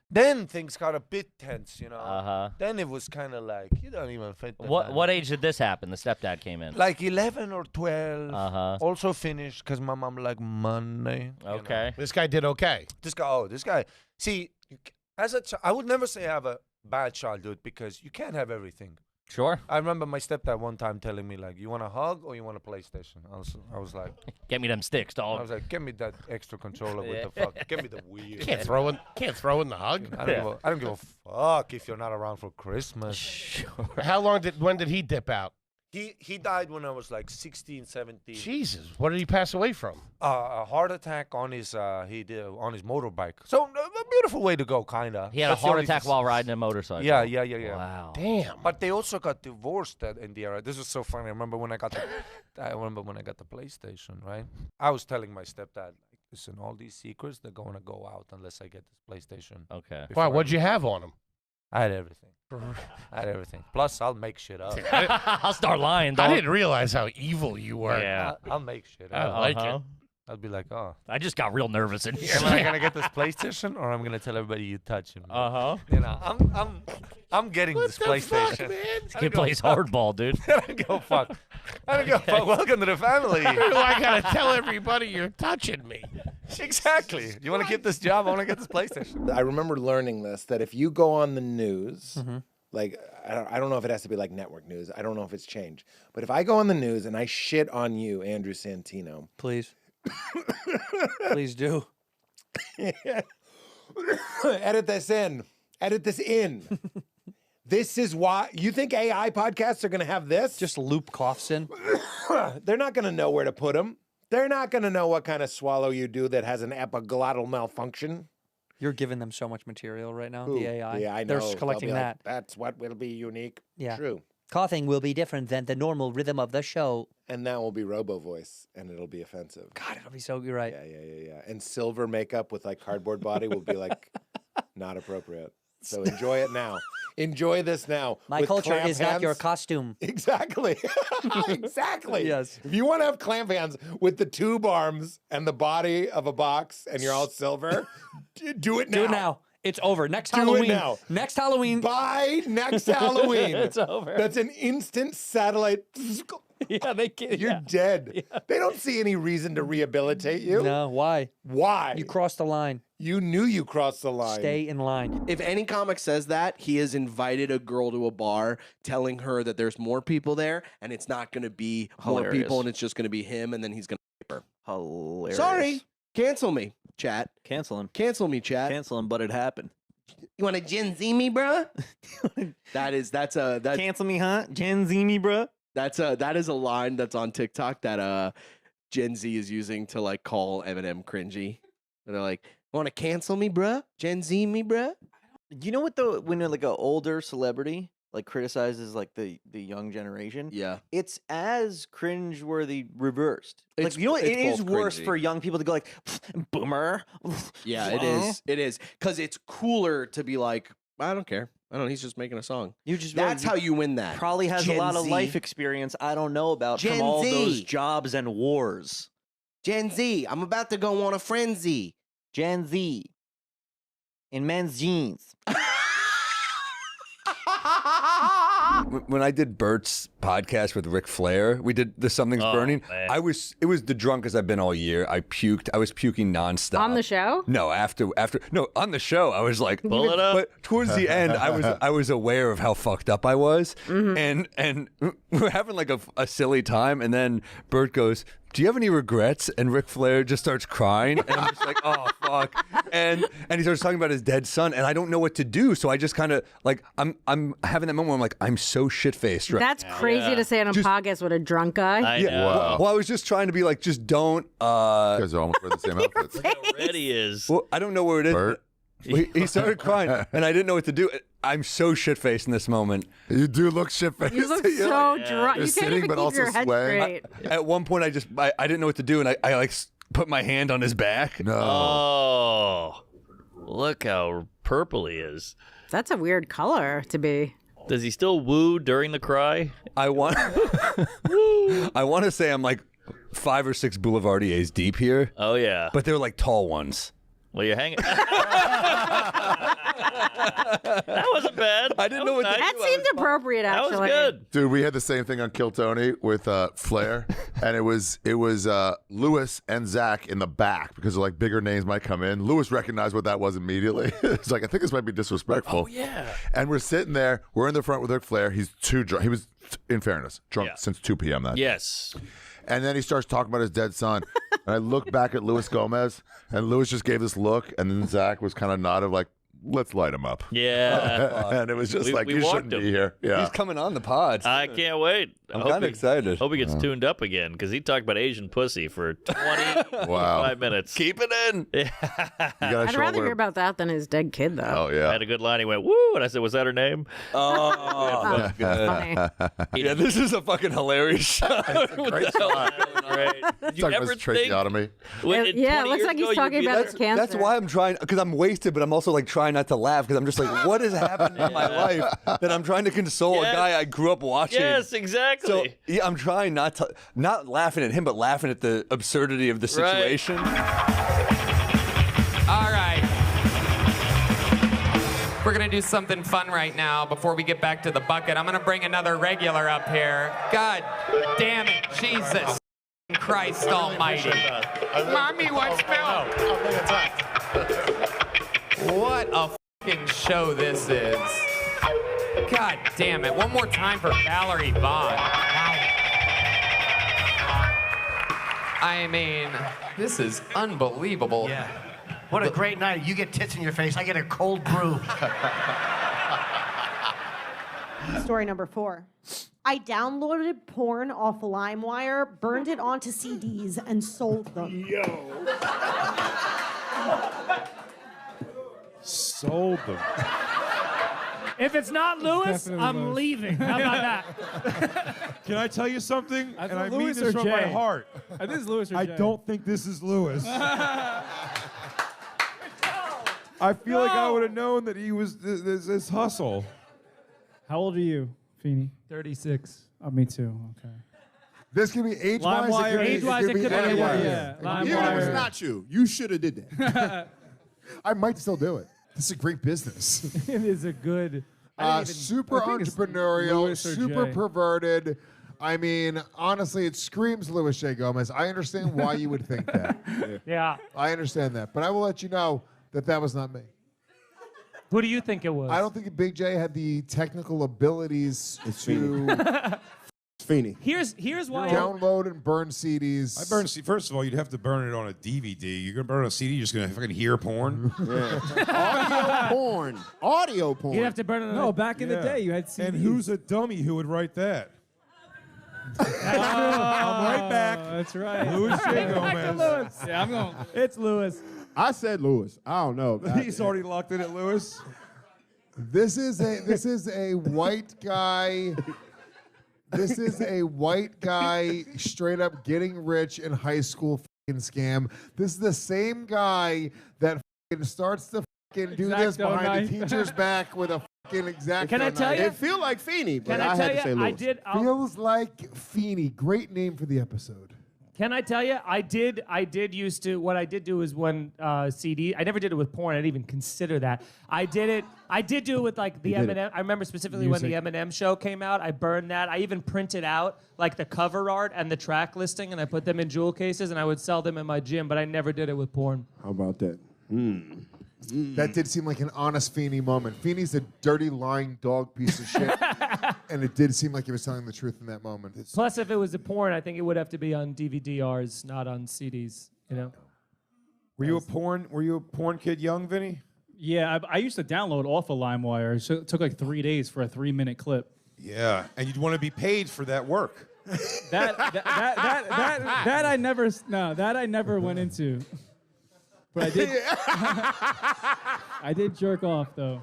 then things got a bit tense, you know. Then it was kind of like, you don't even fit. What age did this happen? The stepdad came in. Like 11 or 12. Also finished because my mom like money. Okay. This guy did okay. This guy. See, as a I would never say I have a bad childhood because you can't have everything. Sure. I remember my stepdad one time telling me like, "You want a hug or you want a PlayStation?" I was like, "Get me them sticks, dog." I was like, "Get me that extra controller with the fuck. Get me the Wii." Can't throw in the hug. I don't give a fuck if you're not around for Christmas. Sure. When did he dip out? He died when I was like 16, 17. Jesus, what did he pass away from? A heart attack on his on his motorbike. So a beautiful way to go, kinda. He had a heart attack while riding a motorcycle. Yeah. Wow. Damn. But they also got divorced in the era. This was so funny. I remember when I got the PlayStation, right? I was telling my stepdad, listen, all these secrets, they're going to go out unless I get this PlayStation. Okay. Why? What'd you have on him? I had everything. Plus, I'll make shit up. I'll start lying, dog. I didn't realize how evil you were. Yeah. I'll make shit up. I like it. I'll be like, oh. I just got real nervous in here. Am I gonna get this PlayStation, or I'm gonna tell everybody you touching me? You know, I'm getting this PlayStation. Fuck, man? This kid plays hardball, dude. I don't give a fuck. I don't give a fuck. Welcome to the family. I gotta tell everybody you're touching me. Exactly. You want to keep this job? I want to get this PlayStation. I remember learning this, that if you go on the news, like, I don't know if it has to be like network news. I don't know if it's changed. But if I go on the news and I shit on you, Andrew Santino. Please. Please do. Edit this in. This is why. You think AI podcasts are going to have this? Just loop coughs in. They're not going to know where to put them. They're not going to know what kind of swallow you do that has an epiglottal malfunction. You're giving them so much material right now, Ooh, the AI. Yeah, I know. They're just collecting They'll be that. like, that's what will be unique. Yeah. True. Coughing will be different than the normal rhythm of the show. And that will be robo voice, and it'll be offensive. God, it'll be so good, right? Yeah. And silver makeup with like cardboard body will be like not appropriate. So enjoy it now. Enjoy this now. My with culture clamp is not your hands. costume. Exactly. Exactly. Yes. If you want to have clamp hands with the tube arms and the body of a box and you're all silver, do it now. Do it now. It's over. Next Do Halloween. it now. Next Halloween. By next Halloween. It's over. That's an instant satellite. Yeah, they can't. You're dead. Yeah. They don't see any reason to rehabilitate you. No, why? Why? You crossed the line. You knew you crossed the line. Stay in line. If any comic says that, he has invited a girl to a bar, telling her that there's more people there, and it's not going to be more Hilarious. people, and it's just going to be him, and then he's going to rape her. Hilarious. Sorry. Cancel me, chat. Cancel him. Cancel me, chat. Cancel him, but it happened. You want to Gen Z me, bruh? That's Cancel me, huh? Gen Z me, bruh? that is a line that's on TikTok that Gen Z is using to like call Eminem cringy. And they're like, want to cancel me, bruh? Gen Z me, bruh? You know what though? When like an older celebrity like criticizes like the young generation, yeah, it's as cringeworthy reversed. It's- Like you know what? it's It is both worse cringy. for young people to go like boomer. Yeah, it is. It is because it's cooler to be like, I don't care. I don't know. He's just making a song. That's how you win that. Probably has Gen a lot of Z. life experience I don't know about Gen from all Z. those jobs and wars. Gen Z, I'm about to go on a frenzy. Gen Z in men's jeans. When I did Bert's podcast with Ric Flair, we did the Something's Burning. man. It was the drunkest I've been all year. I puked. I was puking nonstop. On the show? No, no, on the show I was like, Pull it up. But towards the end, I was aware of how fucked up I was, Mm-hmm. and we're having like a silly time, and then Bert goes, "Do you have any regrets?" And Ric Flair just starts crying, and I'm just like, "Oh fuck!" And he starts talking about his dead son, and I don't know what to do, so I just kind of like I'm having that moment where I'm like, I'm so shit faced. Right? That's crazy to say on a podcast with a drunk guy. Well, I was just trying to be like, just don't. You guys are almost wearing the same outfits. Look how red he is. Well, I don't know where it is. Bert. He started crying, and I didn't know what to do. I'm so shit faced in this moment. You do look shit faced. You look so drunk. You're You can't sitting, even but keep also your head swaying. straight. At one point, I didn't know what to do, and I like put my hand on his back. No. Oh, look how purple he is. That's a weird color to be. Does he still woo during the cry? I want to say I'm like 5 or 6 Boulevardiers deep here. Oh yeah, but they're like tall ones. Well, you're hanging. That wasn't bad. I didn't know what That seemed appropriate, actually. That was good. Dude, we had the same thing on Kill Tony with Flair, and it was Lewis and Zach in the back because like bigger names might come in. Lewis recognized what that was immediately. It's like, I think this might be disrespectful. Oh yeah. And we're sitting there. We're in the front with Ric Flair. He's too drunk. He was, in fairness, drunk since 2 p.m. that day. Yes. And then he starts talking about his dead son. And I look back at Luis Gomez, and Luis just gave this look, and then Zach was kind of nodded like, let's light him up. Yeah. And it was just We- like, we you walked shouldn't him. be here. Yeah. He's coming on the pod. I can't wait. I'm Hope kinda he- excited. Hope he gets tuned up again because he talked about Asian pussy for 25 minutes. Keep it in. I'd rather hear about that than his dead kid, though. Oh, yeah. Had a good line. He went, woo. And I said, was that her name? Oh, funny. Yeah, this is a fucking hilarious show. Great shot. Great. Did you Talking about ever his tracheotomy. Yeah, it looks like he's talking about his cancer. That's why I'm trying, because I'm wasted, but I'm also like trying not to laugh because I'm just like, what has happened in my life that I'm trying to console a guy I grew up watching? Yes, exactly. So yeah, I'm trying not laughing at him, but laughing at the absurdity of the situation. All right. We're going to do something fun right now before we get back to the bucket. I'm going to bring another regular up here. God damn it. Jesus Christ almighty. Mommy wants milk. What a fucking show this is. God damn it. One more time for Valerie Vaughn. I mean, this is unbelievable. Yeah. What a great night. You get tits in your face, I get a cold brew. Story number 4. I downloaded porn off LimeWire, burned it onto CDs, and sold them. Sold them. If it's not Lewis, definitely I'm Lewis. leaving. How about that? Can I tell you something? I And thought I mean Lewis this or from my Jay. heart. I think it's Lewis or I Jay. don't think this is Lewis. I feel like I would have known that he was this hustle. How old are you, Feeney? 36. Oh, me too. Okay. This could be age-wise. LimeWire. Age-wise, it could be anywhere. anywhere. Yeah. Even if it's LimeWire. not you, you should have did that. I might still do it. This is a great business. It is a good. I didn't even- Super I think it's entrepreneurial, Lewis or super Jay. perverted. I mean, honestly, it screams Louis J. Gomez. I understand why you would think that. Yeah. I understand that. But I will let you know that that was not me. Who do you think it was? I don't think Big J had the technical abilities to Feeney. Here's why. download and burn CDs. I burn. First of all, you'd have to burn it on a DVD. You're gonna burn it on a CD. You're just gonna fucking hear porn. Audio porn. You'd have to burn it. No, back in the Yeah. day, you had CDs. And who's a dummy who would write that? I'm right back. That's right. Louis J. Back to Gomez. Lewis. Yeah, I'm going. It's Lewis. I said Lewis. I don't know. He's already locked in at Lewis. This is a white guy. This is a white guy straight up getting rich in high school fucking scam. This is the same guy that fucking starts to fucking do this Exacto behind the knife. teacher's back with a fucking Exacto Can I tell knife. you? It feel like Feeney, but Can I I had tell to say you? Lewis. I did. Feels like Feeney. Great name for the episode. Can I tell you? I did used to. What I did do is when CD. I never did it with porn. I didn't even consider that. I did it. I did do it with like the You did Eminem. I remember specifically when the Eminem show came out. I burned that. I even printed out like the cover art and the track listing, and I put them in jewel cases, and I would sell them in my gym. But I never did it with porn. How about that? That did seem like an honest Feeney moment. Feeney's a dirty, lying dog piece of shit. And it did seem like he was telling the truth in that moment. Plus, if it was a porn, I think it would have to be on DVD-Rs, not on CDs. You know. Were you a porn kid, young Vinny? Yeah, I used to download off of LimeWire. So it took like 3 days for a 3-minute clip. Yeah, and you'd want to be paid for that work. That I never. No, that I never went into. But I did. I did jerk off though.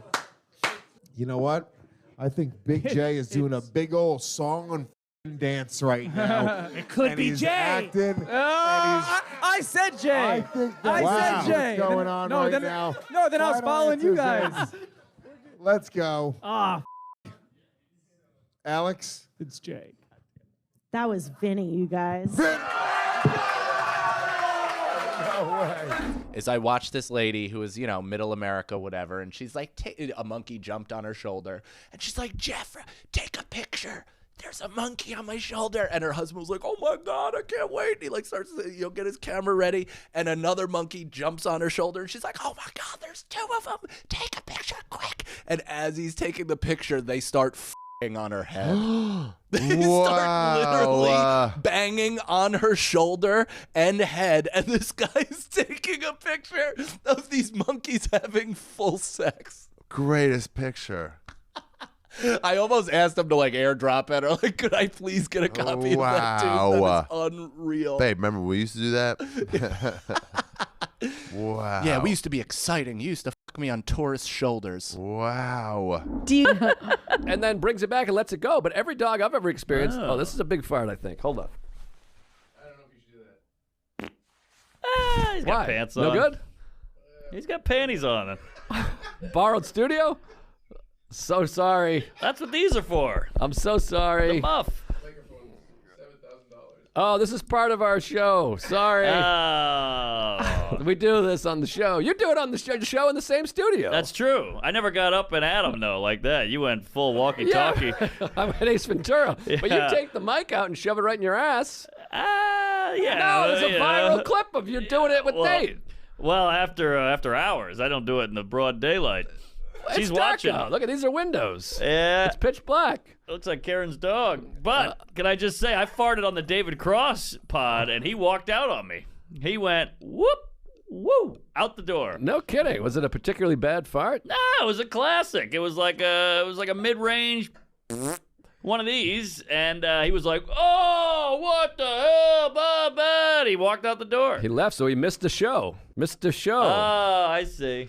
You know what? I think Big J is doing a big old song and f***ing dance right now. It could And be he's Jay. acting. I said Jay. I think I that's said Jay. what's going on right then, now. No, then I was Final following you answers, guys. Let's go. Ah, Alex? it's Jay. That was Vinny, you guys. Is I watched this lady who was, middle America, whatever, and she's like, a monkey jumped on her shoulder, and she's like, Jeff, take a picture. There's a monkey on my shoulder. And her husband was like, oh my God, I can't wait. And he like starts to, get his camera ready, and another monkey jumps on her shoulder, and she's like, oh my God, there's 2 of them. Take a picture quick. And as he's taking the picture, they start on her head. They start literally banging on her shoulder and head, and this guy's taking a picture of these monkeys having full sex. Greatest picture. I almost asked him to like airdrop it, or like, could I please get a copy of that too? That is unreal. Babe, remember we used to do that? Wow. Yeah, we used to be exciting. You used to fuck me on tourist shoulders. Wow. And then brings it back and lets it go. But every dog I've ever experienced, oh, this is a big fart, I think. Hold on. He's got Why? pants on. No good? He's got panties on. Borrowed studio? So sorry. That's what these are for. I'm so sorry. The muff. Oh, this is part of our show. Sorry. Oh. We do this on the show. You do it on the show in the same studio. That's true. I never got up and at him, though, like that. You went full walkie-talkie. I'm at Ace Ventura. But you Yeah. take the mic out and shove it right in your ass. Yeah. No, there's a yeah. viral clip of you doing it with Nate. Well, after hours. I don't do it in the broad daylight. She's It's dark watching. out. Look at these are windows. Yeah. It's pitch black. Looks like Karen's dog. But can I just say, I farted on the David Cross pod, and he walked out on me. He went, whoop, woo, out the door. No kidding. Was it a particularly bad fart? No, it was a classic. It was like a mid-range one of these, and he was like, oh, what the hell, Bob? He walked out the door. He left, so he missed the show. Missed the show. Oh, I see.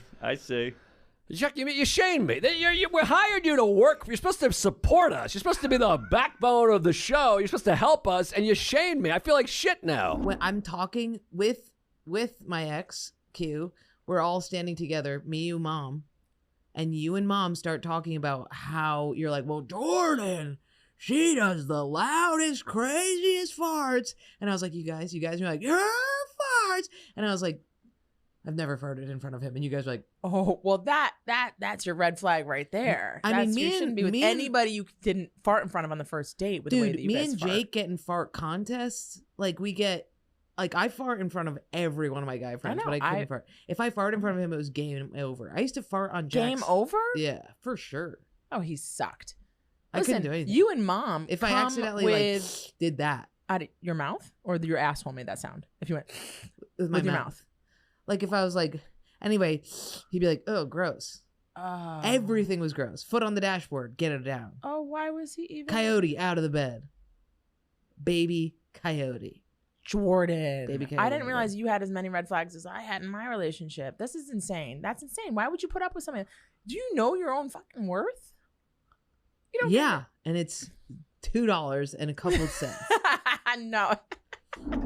Chuck, you shamed me. We hired you to work. You're supposed to support us. You're supposed to be the backbone of the show. You're supposed to help us, and you shamed me. I feel like shit now. When I'm talking with my ex, Q, we're all standing together, me, you, mom, and you and mom start talking about how you're like, well, Jordan, she does the loudest, craziest farts. And I was like, you guys, you're like, your farts. And I was like, I've never farted in front of him. And you guys are like, oh, well, that's your red flag right there. I mean, you shouldn't be with anybody you didn't fart in front of on the first date with the way that you me guys and fart. Jake get in fart contests. Like, we get, like, I fart in front of every one of my guy friends, but I couldn't fart. If I farted in front of him, it was game over. I used to fart on Jack's. Game over? Yeah, for sure. Oh, he sucked. I couldn't do anything. You and mom, if I accidentally did that out of your mouth, or your asshole made that sound. If you went with my your mouth, like if I was like, anyway, he'd be like, "Oh, gross." Oh. Everything was gross. Foot on the dashboard, get it down. Oh, why was he even? Coyote out of the bed. Baby coyote. Jordan. Baby coyote. I didn't realize you had as many red flags as I had in my relationship. This is insane. That's insane. Why would you put up with something? Do you know your own fucking worth? You don't Yeah, and it's $2 and a couple of cents. No.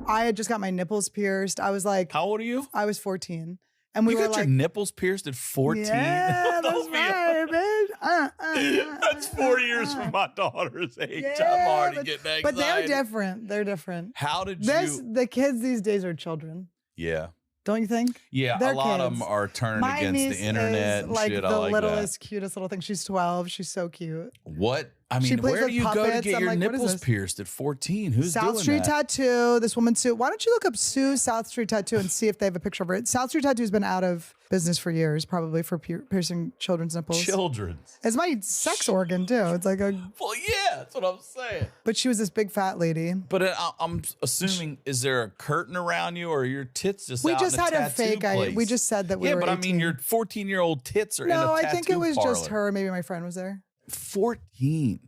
I had just got my nipples pierced. I was like, how old are you? I was 14. And we you were got like, your nipples pierced at 14? Yeah, that's right, bitch. That's 4 years from my daughter's age. Yeah, I'm already getting excited. But they're different. They're different. How did The kids these days are children. Yeah. Don't you think? Yeah, They're a lot of kids. them are turning My against niece the internet is and like shit. the I like littlest, cutest little thing. She's 12. She's so cute. that. What? I She mean, plays where with do you go to puppets. get I'm your like, what is nipples this? pierced at 14? Who's South doing Street that? Tattoo. This woman Sue. Why don't you look up Sue South Street Tattoo and see if they have a picture of her? South Street Tattoo's been out of business for years, probably for piercing children's nipples. Children's. It's my sex organ too. It's like a. Well, yeah, that's what I'm saying. But she was this big fat lady. But I'm assuming, is there a curtain around you, or are your tits just We out just in a had a tattoo fake. place? We just said that we yeah, were. but 18. I mean, your 14-year-old tits are in a No, tattoo I think it was just parlor. her. Maybe my friend was there. 14.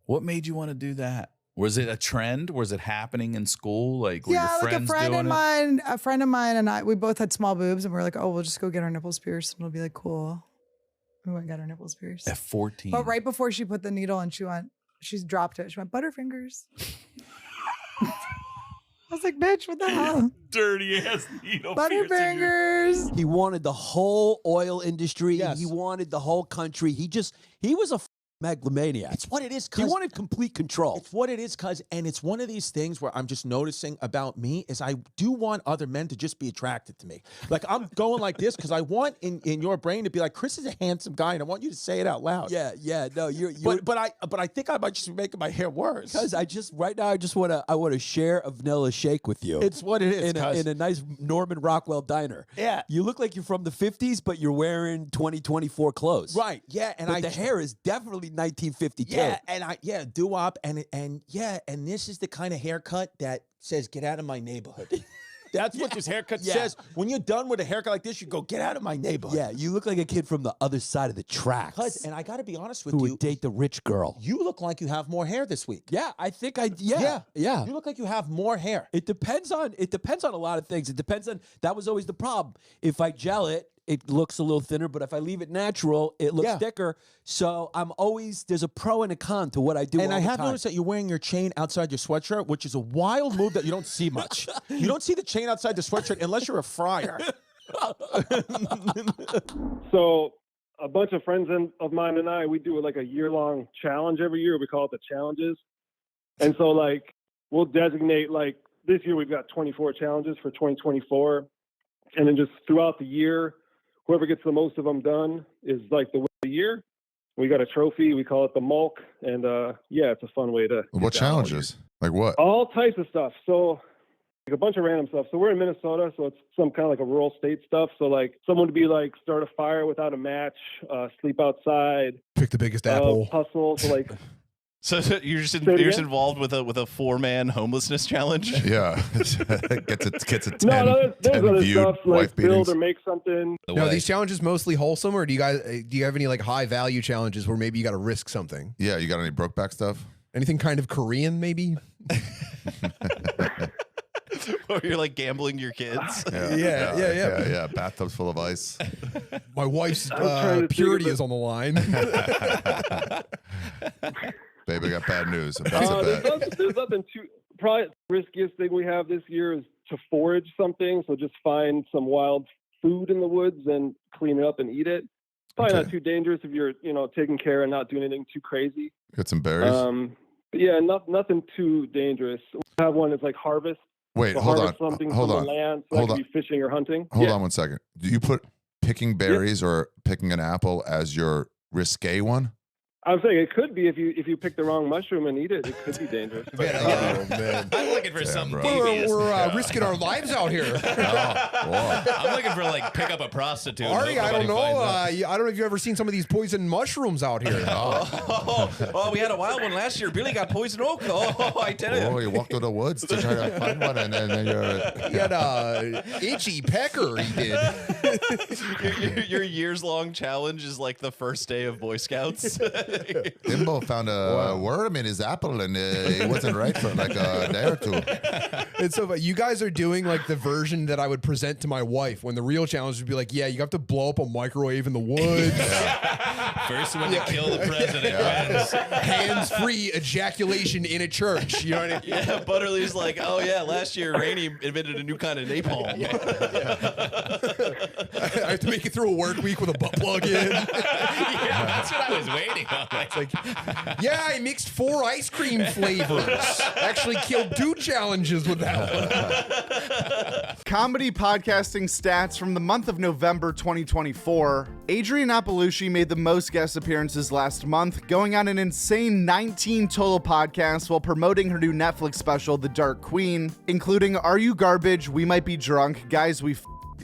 What made you want to do that? Was it a trend? Was it happening in school? Like, were your Yeah, like friends a friend doing of mine. A friend of mine and I. We both had small boobs, and we were like, "Oh, we'll just go get our nipples pierced, and it'll be like cool." We went and got our nipples pierced. At 14. But right before she put the needle in, she's dropped it. She went, Butterfingers. I was like, bitch, what the hell? Dirty ass needle. Butterfingers. He wanted the whole oil industry. Yes. He wanted the whole country. He was a megalomaniac. It's what it is. He wanted complete control. It's what it is, cuz, and it's one of these things where I'm just noticing about me is I do want other men to just be attracted to me. Like, I'm going like this because I want in your brain to be like, Chris is a handsome guy, and I want you to say it out loud. Yeah. No, you're but I think I might just be making my hair worse. Because right now I want to share a vanilla shake with you. It's what it is. In a nice Norman Rockwell diner. Yeah. You look like you're from the 50s, but you're wearing 2024 clothes. Right. Yeah. But the hair is definitely 1952. Yeah, and doo-wop, and this is the kind of haircut that says, get out of my neighborhood. That's what this haircut says. When you're done with a haircut like this, you go, get out of my neighborhood. Yeah, you look like a kid from the other side of the tracks. And I got to be honest with you. Who would date the rich girl. You look like you have more hair this week. Yeah, I think yeah. You look like you have more hair. It depends on a lot of things. It depends on, that was always the problem. If I gel it, it looks a little thinner, but if I leave it natural, it looks thicker. So there's a pro and a con to what I do. And I have noticed that you're wearing your chain outside your sweatshirt, which is a wild move that you don't see much. You don't see the chain outside the sweatshirt unless you're a friar. So a bunch of friends of mine and I, we do like a year-long challenge every year. We call it the challenges. And so like we'll designate, like this year we've got 24 challenges for 2024. And then just throughout the year, whoever gets the most of them done is like the winner of the year. We got a trophy. We call it the Mulk. And it's a fun way to. What challenges? Like what? All types of stuff. So like a bunch of random stuff. So we're in Minnesota, so it's some kind of like a rural state stuff. So like someone to be like start a fire without a match, sleep outside, pick the biggest apple, hustle. So like. So you're just involved with a 4-man homelessness challenge? Yeah, gets a 10, there's 10 other viewed stuff like wife build beatings. or make something. No, are these challenges mostly wholesome, or do you have any like high value challenges where maybe you got to risk something? Yeah, you got any Brokeback stuff? Anything kind of Korean, maybe? You're like gambling your kids. Yeah. Bathtubs full of ice. My wife's I'm trying to purity think is on the line. Babe, I got bad news. If that's a bet. There's nothing too. Probably the riskiest thing we have this year is to forage something. So just find some wild food in the woods and clean it up and eat it. Probably not too dangerous if you're, taking care and not doing anything too crazy. Get some berries. But yeah, nothing too dangerous. We have one that's like harvest. Wait, so hold harvest on. Something Hold from on. the land, so Hold that on. could be fishing or hunting. Hold on 1 second. Do you put picking berries or picking an apple as your risque one? I'm saying it could be if you pick the wrong mushroom and eat it. It could be dangerous. Man. I'm looking for something We're devious. risking our lives out here. I'm looking for like pick up a prostitute. Ari, I don't know. Nobody I don't know if you've ever seen some of these poison mushrooms out here. Oh, we had a wild one last year. Billy got poison oak. Oh, I tell you. Oh, you walked through the woods to try to find one, and then He had a itchy pecker. He did. Your years-long challenge is like the first day of Boy Scouts. Dimbo found a worm in his apple, and it wasn't right for like a day or two. And so you guys are doing like the version that I would present to my wife when the real challenge would be like, yeah, you have to blow up a microwave in the woods. First one to kill the president wins. Hands-free ejaculation in a church. You know what I mean? Yeah, Butterly's like, oh yeah, last year Rainey invented a new kind of napalm. I have to make it through a work week with a butt plug in. Yeah, that's what I was waiting on. It's like, yeah, I mixed 4 ice cream flavors. Actually killed 2 challenges with that one. Comedy podcasting stats from the month of November 2024. Adrienne Appalucci made the most guest appearances last month, going on an insane 19 total podcasts while promoting her new Netflix special, The Dark Queen, including Are You Garbage? We Might Be Drunk, Guys We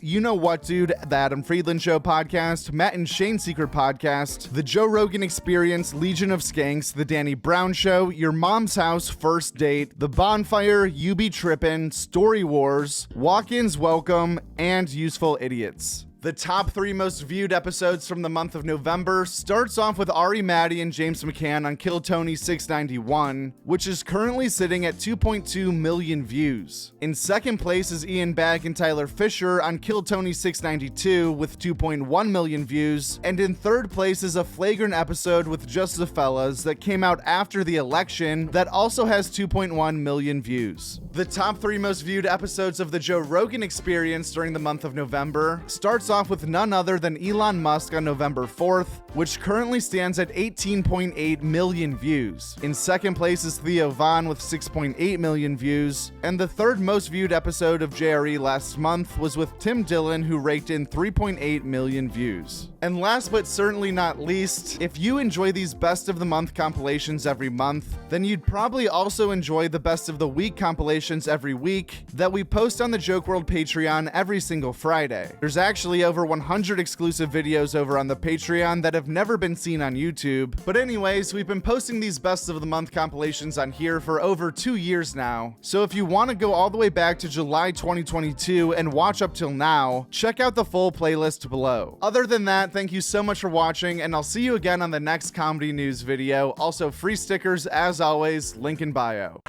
You Know What Dude, the Adam Friedland Show podcast, Matt and Shane Secret podcast, the Joe Rogan Experience, Legion of Skanks, the Danny Brown Show, Your Mom's House, First Date, The Bonfire, You Be Trippin', Story Wars, Walk-Ins Welcome, and Useful Idiots. The top 3 most viewed episodes from the month of November starts off with Ari Maddie and James McCann on Kill Tony 691, which is currently sitting at 2.2 million views. In second place is Ian Bagg and Tyler Fisher on Kill Tony 692 with 2.1 million views, and in third place is a Flagrant episode with Just the Fellas that came out after the election that also has 2.1 million views. The top 3 most viewed episodes of the Joe Rogan Experience during the month of November starts off with none other than Elon Musk on November 4th, which currently stands at 18.8 million views. In second place is Theo Von with 6.8 million views, and the third most viewed episode of JRE last month was with Tim Dillon, who raked in 3.8 million views. And last but certainly not least, if you enjoy these best of the month compilations every month, then you'd probably also enjoy the best of the week compilations every week that we post on the Joke World Patreon every single Friday. There's actually over 100 exclusive videos over on the Patreon that have never been seen on YouTube. But anyways, we've been posting these best of the month compilations on here for over 2 years now. So if you want to go all the way back to July 2022 and watch up till now, check out the full playlist below. Other than that, thank you so much for watching, and I'll see you again on the next comedy news video. Also, free stickers as always, link in bio.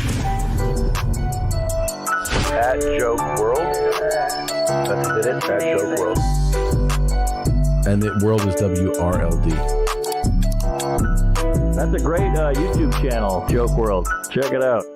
At Joke World. That's it, at Joke World. And the world is WRLD. That's a great YouTube channel, Joke World. Check it out.